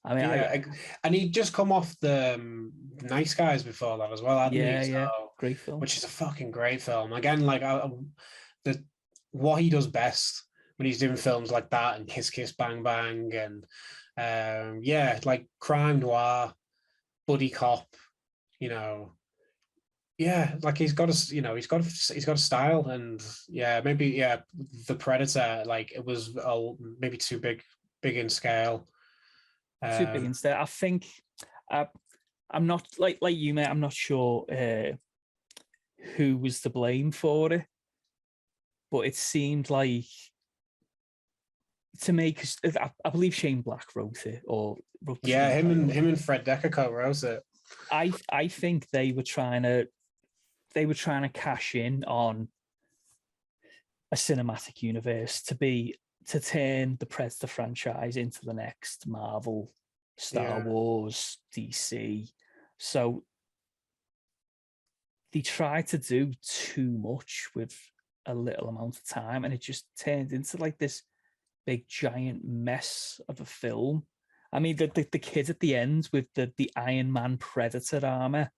I mean, and he'd just come off the Nice Guys before that as well, hadn't he? Yeah, great film. Which is a fucking great film. Again, like what he does best when he's doing films like that and Kiss Kiss Bang Bang and like crime noir, buddy cop, like he's got a style, and maybe the Predator, like it was maybe too big in scale. Too big in scale. I think I'm not like you, mate. I'm not sure who was to blame for it, but it seemed like to me, because I believe Shane Black wrote it, or wrote him and Fred Decker co-wrote it. I think they were trying to cash in on a cinematic universe to turn the Predator franchise into the next Marvel, Star Wars, DC. So they tried to do too much with a little amount of time, and it just turned into like this big giant mess of a film. I mean, the kid at the end with the Iron Man Predator armor.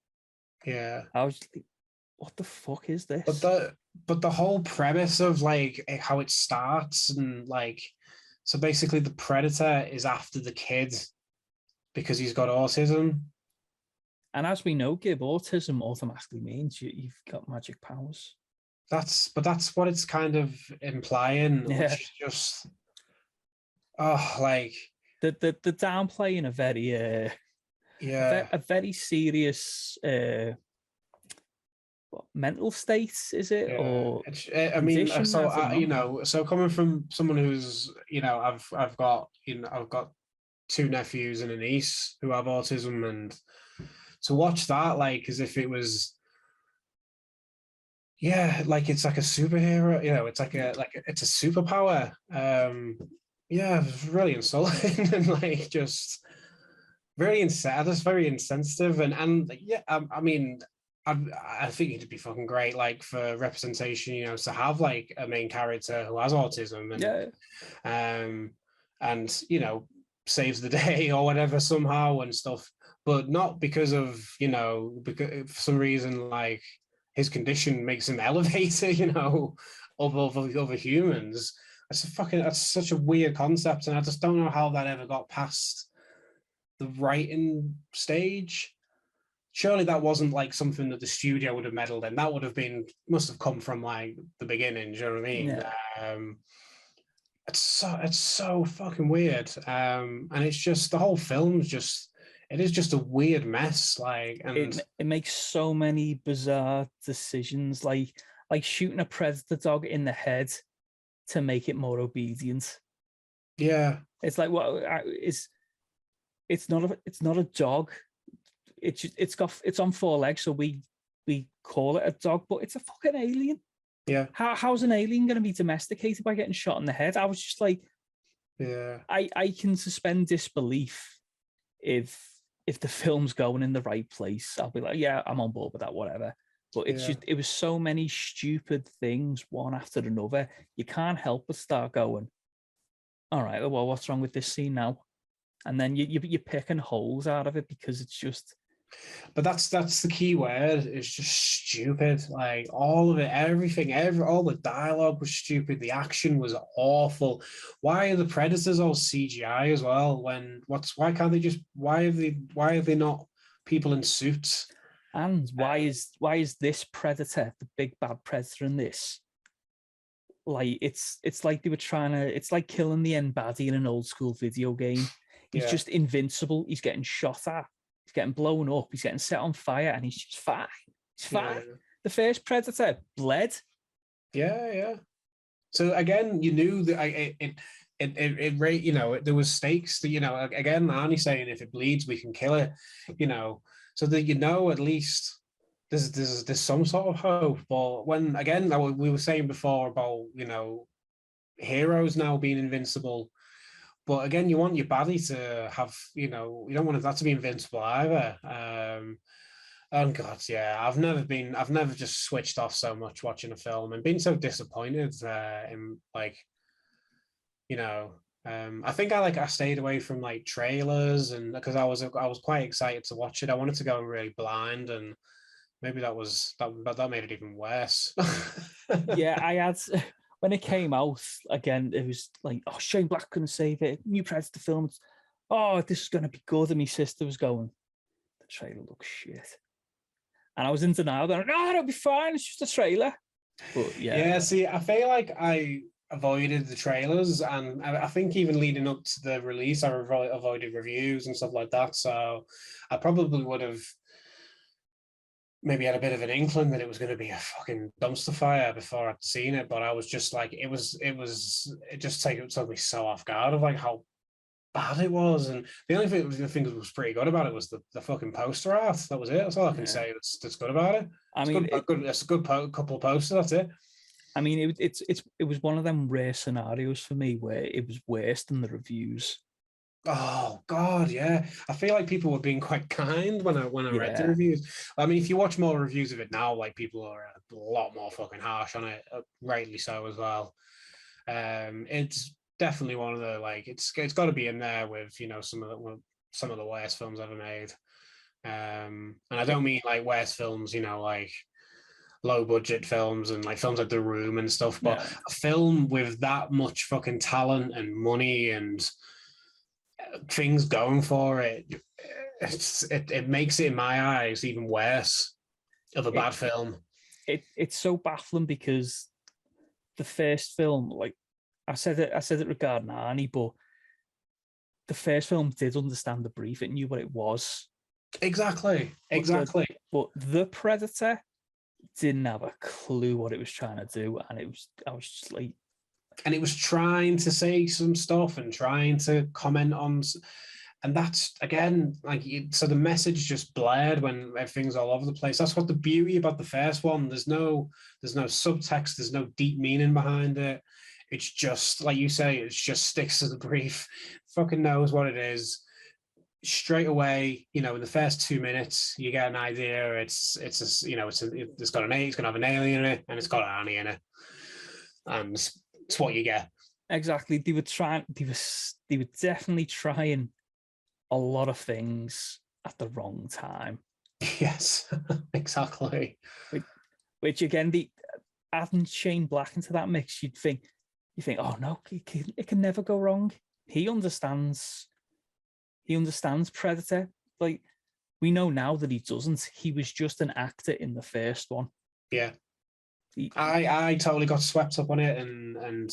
Yeah, I was like, what the fuck is this? But the whole premise of like how it starts, and like, so basically the Predator is after the kid because he's got autism. And as we know, Gib, autism automatically means you've got magic powers. That's what it's kind of implying, which is just like the downplaying a very a very serious mental state, is it? Or I mean, so coming from someone who's, I've got two nephews and a niece who have autism, and to watch that, like, as if it was, like it's like a superhero, it's like it's a superpower. It was really insulting and like just very very insensitive, and I mean, I think it'd be fucking great, like, for representation, to have like a main character who has autism, and saves the day or whatever somehow and stuff, but not because of, because for some reason, like his condition makes him elevated, over humans. That's such a weird concept, and I just don't know how that ever got past the writing stage. Surely that wasn't like something that the studio would have meddled in. That must have come from like the beginning. Do you know what I mean? Yeah. It's so fucking weird. And it's just the whole film's it is just a weird mess. Like, and it makes so many bizarre decisions, like shooting a predator dog in the head to make it more obedient. yeah, It's like, well, it's not a dog. It's on four legs, so we call it a dog, but it's a fucking alien. yeah, How's an alien going to be domesticated by getting shot in the head? I was just like, yeah. I can suspend disbelief if the film's going in the right place. I'll be like, yeah, I'm on board with that, whatever. But it's just, it was so many stupid things, one after another. You can't help but start going, all right, well, what's wrong with this scene now? And then you're picking holes out of it because it's just. But that's the key word. It's just stupid. Like all of it, everything, all the dialogue was stupid. The action was awful. Why are the predators all CGI as well? Why can't they just? Why have they not people in suits? And why is this predator, the big bad predator in this? Like it's like they were trying to. It's like killing the end baddie in an old school video game. He's just invincible. He's getting shot at. He's getting blown up. He's getting set on fire, and he's just fine. He's fine. Yeah. The first predator bled. Yeah. So again, you knew that there was stakes. That, again, Arnie saying if it bleeds, we can kill it. So that at least there's some sort of hope. But when again, we were saying before about heroes now being invincible. But again, you want your baddie to have, you don't want that to be invincible either. Oh God, yeah. I've never just switched off so much watching a film and been so disappointed in like, I think I stayed away from like trailers and because I was quite excited to watch it. I wanted to go really blind and maybe that made it even worse. Yeah, I had. When it came out, again, it was like, oh, Shane Black couldn't save it. New Predator film. Oh, this is going to be good. And my sister was going, the trailer looks shit. And I was in denial. Going, no, it'll be fine. It's just a trailer. But yeah. Yeah, see, I feel like I avoided the trailers. And I think even leading up to the release, I avoided reviews and stuff like that. So I probably would have maybe had a bit of an inkling that it was going to be a fucking dumpster fire before I'd seen it, but I was just like, it just took me so off guard of like how bad it was. And the only thing that was pretty good about it was the fucking poster art. That was it. That's all I can say that's good about it. It's a good couple of posters. That's it. I mean, it was one of them rare scenarios for me where it was worse than the reviews. Oh God, yeah. I feel like people were being quite kind when I read the reviews. I mean, if you watch more reviews of it now, like people are a lot more fucking harsh on it, rightly so as well. It's definitely one of the it's got to be in there with some of the worst films ever made. And I don't mean like worst films, like low budget films and like films like The Room and stuff, but a film with that much fucking talent and money and things going for it, it makes it in my eyes even worse of a bad film. It's so baffling because the first film, like I said it regarding Arnie, but the first film did understand the brief. It knew what it was. Exactly. But the Predator didn't have a clue what it was trying to do, and I was just like. And it was trying to say some stuff and trying to comment on, and that's again so the message just blared when everything's all over the place. That's what the beauty about the first one. There's no subtext. There's no deep meaning behind it. It's just like you say. It just sticks to the brief. Fucking knows what it is. Straight away, in the first 2 minutes, you get an idea. It's got an it's gonna have an alien in it, and it's got Arnie in it, and it's what you get. exactly. They were trying. They were definitely trying a lot of things at the wrong time. Yes, exactly. Which again, the adding Shane Black into that mix, you think, oh no, it can never go wrong. He understands Predator. Like, we know now that he doesn't. He was just an actor in the first one. Yeah. I totally got swept up on it and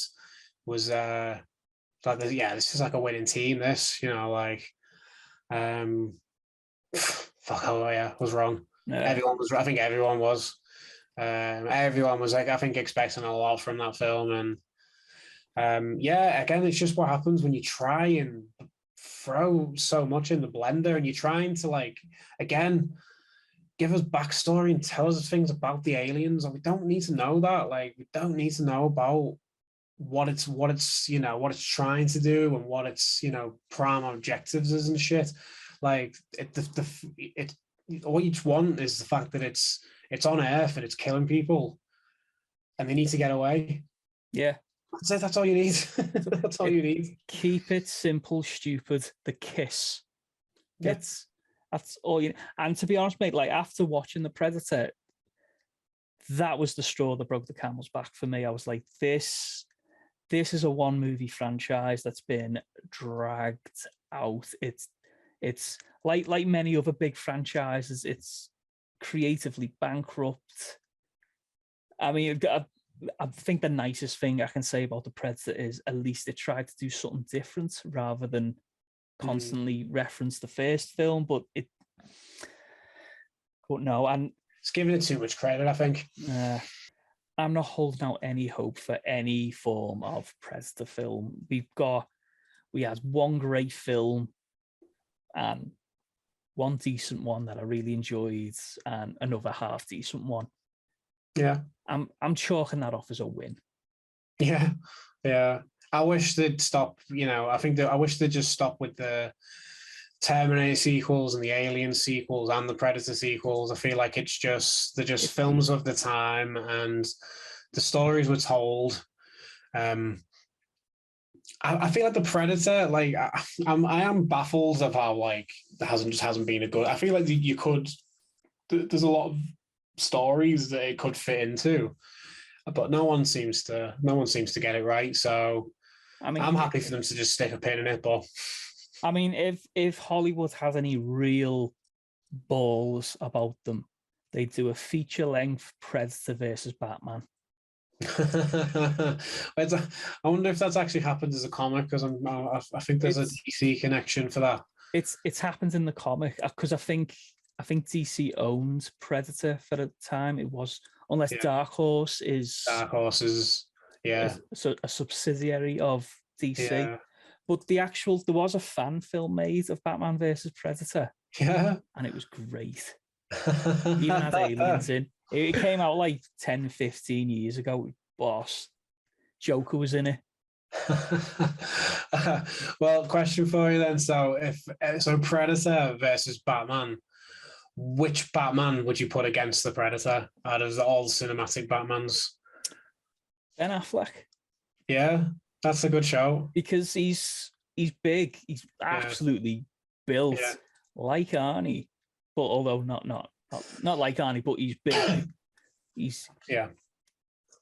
was like, yeah, this is like a winning team. This, like, fuck, oh yeah, I was wrong. Everyone was. I think everyone was. Everyone was like, I think, expecting a lot from that film, and yeah, again, it's just what happens when you try and throw so much in the blender, and you're trying to, like, again, give us backstory and tell us things about the aliens. Like, we don't need to know that. Like, we don't need to know about what it's trying to do and what its prime objectives is and shit. Like, what you just want is the fact that it's on Earth and it's killing people, and they need to get away. Yeah, that's it. That's all you need. That's all you need. Keep it simple, stupid. The kiss. Yeah. That's all you. And to be honest, mate, like, after watching The Predator, that was the straw that broke the camel's back for me. I was like, this is a one movie franchise that's been dragged out. It's like many other big franchises. It's creatively bankrupt. I mean, I think the nicest thing I can say about The Predator is at least it tried to do something different rather than constantly reference the first film. But no, and it's giving it too much credit, I think. I'm not holding out any hope for any form of Predator film. We had one great film and one decent one that I really enjoyed, and another half decent one. Yeah, I'm chalking that off as a win. Yeah. I wish they'd stop. I wish they'd just stop with the Terminator sequels and the Alien sequels and the Predator sequels. I feel like they're just films of the time, and the stories were told. I feel like the Predator, like, I am baffled of how, like, it hasn't been a good. I feel like there's a lot of stories that it could fit into, but no one seems to get it right. So I mean, I'm happy for them to just stick a pin in it. But I mean, if Hollywood has any real balls about them, they do a feature-length Predator versus Batman. I wonder if that's actually happened as a comic, because I think there's a DC connection for that. It's happened in the comic, because I think DC owned Predator for the time. It was, unless Dark Horse is a subsidiary of DC. Yeah. But there was a fan film made of Batman versus Predator. Yeah, and it was great. Even had aliens in. It came out like 10, 15 years ago. Boss. Joker was in it. Well, question for you then. So Predator versus Batman, which Batman would you put against the Predator out of all the cinematic Batmans? Ben Affleck. Yeah, that's a good show. Because he's big. He's absolutely built like Arnie. But although not like Arnie, but he's big. He's he's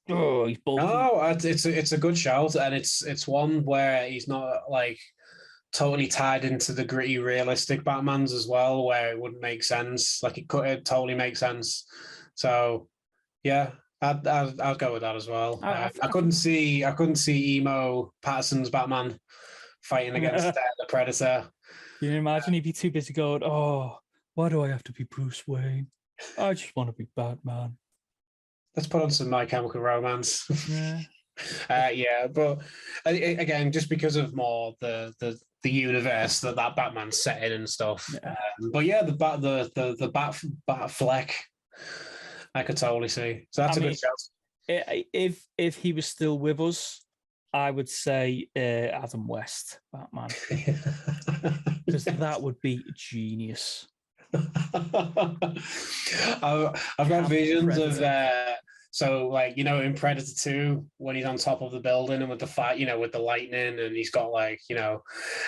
bulky. No, it's a good shout, and it's one where he's not like totally tied into the gritty, realistic Batmans as well, where it wouldn't make sense. Like, it totally make sense. So yeah, I'd go with that as well. I couldn't see emo Patterson's Batman fighting against the Predator. Can you imagine he'd be too busy going, "Oh, why do I have to be Bruce Wayne? I just want to be Batman." Let's put on some My Chemical Romance. Yeah. But again, just because of more the universe that Batman's set in and stuff. Yeah. But yeah, the bat fleck, I could totally see. So that's a good shout. If he was still with us, I would say Adam West Batman, because that would be genius. I've got visions of So, like, you know, in Predator 2, when he's on top of the building and with the fight, you know, with the lightning, and he's got, like, you know,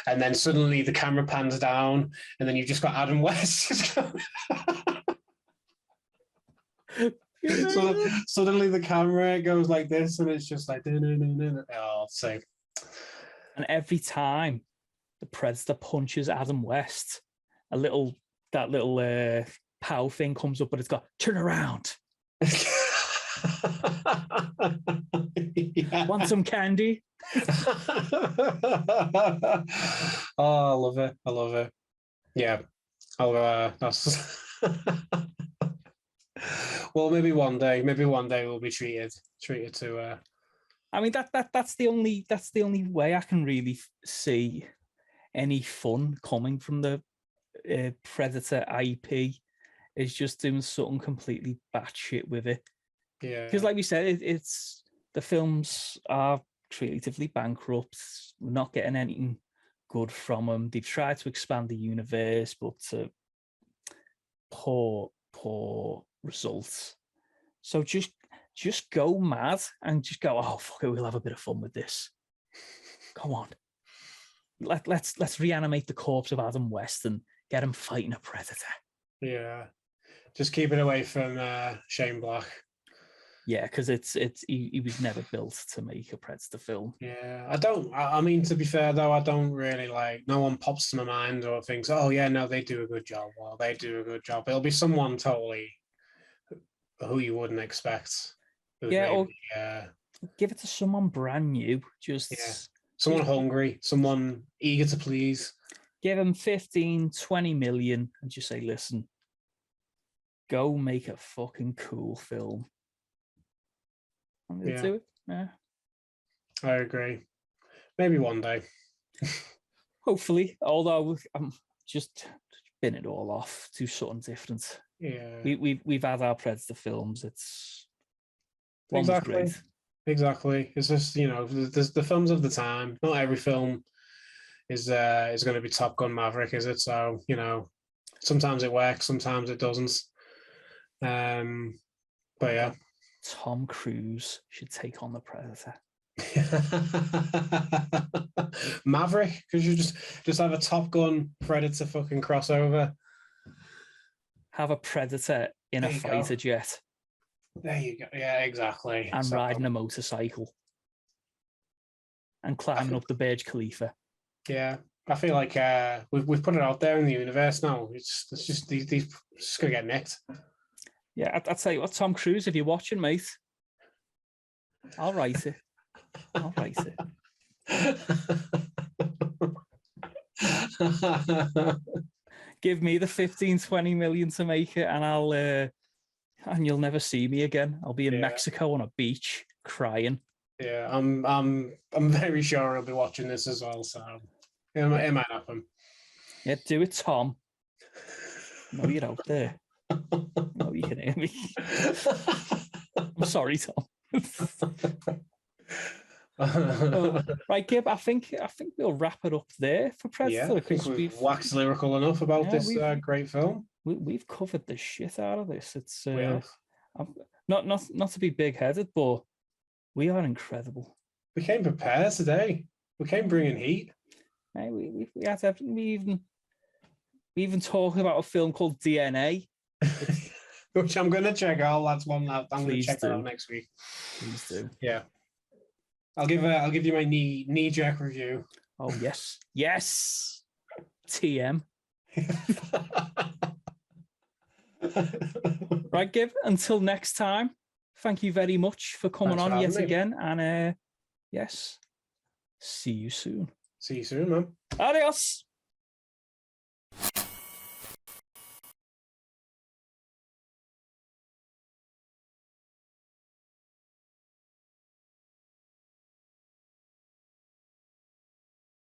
and then suddenly the camera pans down, and then you've just got Adam West. So suddenly the camera goes like this, and it's just like, oh, so. And every time the Predator punches Adam West, that little POW thing comes up, but it's got turn around. Yeah. Want some candy? Oh, I love it. I love it. Yeah. That's well, maybe one day we'll be treated to I mean, that's the only way I can really see any fun coming from the Predator IP, is just doing something completely batshit with it. Yeah. Because, like we said, it's the films are creatively bankrupt. We're not getting anything good from them. They've tried to expand the universe, but poor results. So just go mad and just go, oh fuck it, we'll have a bit of fun with this. Come on. Let's reanimate the corpse of Adam West and get him fighting a Predator. Yeah. Just keep it away from Shane Black. Yeah, because he was never built to make a Predator film. Yeah, I mean, to be fair though, I don't really no one pops to my mind or thinks, oh yeah, no, they do a good job. Well, they do a good job. It'll be someone totally who you wouldn't expect. Yeah, maybe, or give it to someone brand new. Someone hungry, someone eager to please. Give them 15, 20 million and just say, listen, go make a fucking cool film. I'm going to do it. Yeah. I agree. Maybe one day. Hopefully, although I'm just bin it all off to something different. Yeah. We've had our Predator films. It's exactly. Exactly. It's just, you know, there's the films of the time. Not every film is going to be Top Gun Maverick, is it? So, you know, sometimes it works, sometimes it doesn't. But yeah. Tom Cruise should take on the Predator. Maverick, because you just have a Top Gun Predator fucking crossover. Have a Predator in a fighter jet. There you go. Yeah, exactly. And riding a motorcycle. And climbing up the Burj Khalifa. Yeah. I feel like we've put it out there in the universe now. It's just these just gonna get nicked. Yeah, I'll tell you what, Tom Cruise, if you're watching, mate, I'll write it. I'll write it. Give me the 15, 20 million to make it, and I'll and you'll never see me again. I'll be in Mexico on a beach crying. Yeah, I'm very sure I'll be watching this as well, so it might happen. Yeah, do it, Tom. No, you're out there. No, you can hear me. I'm sorry, Tom. Right, Gib, I think we'll wrap it up there for Predator. Yeah, I think we've waxed lyrical enough about this great film. We've covered the shit out of this. It's not to be big-headed, but we are incredible. We came prepared today. We came bringing heat. Hey, we had everything. We even talked about a film called DNA. Which I'm going to check out. That's one that I'm going to check out next week. Please do. Yeah. I'll give you my knee-jerk review. Oh, yes. Yes. TM. Right, Gib, until next time, thank you very much for coming on yet again. And yes, see you soon. See you soon, man. Adios.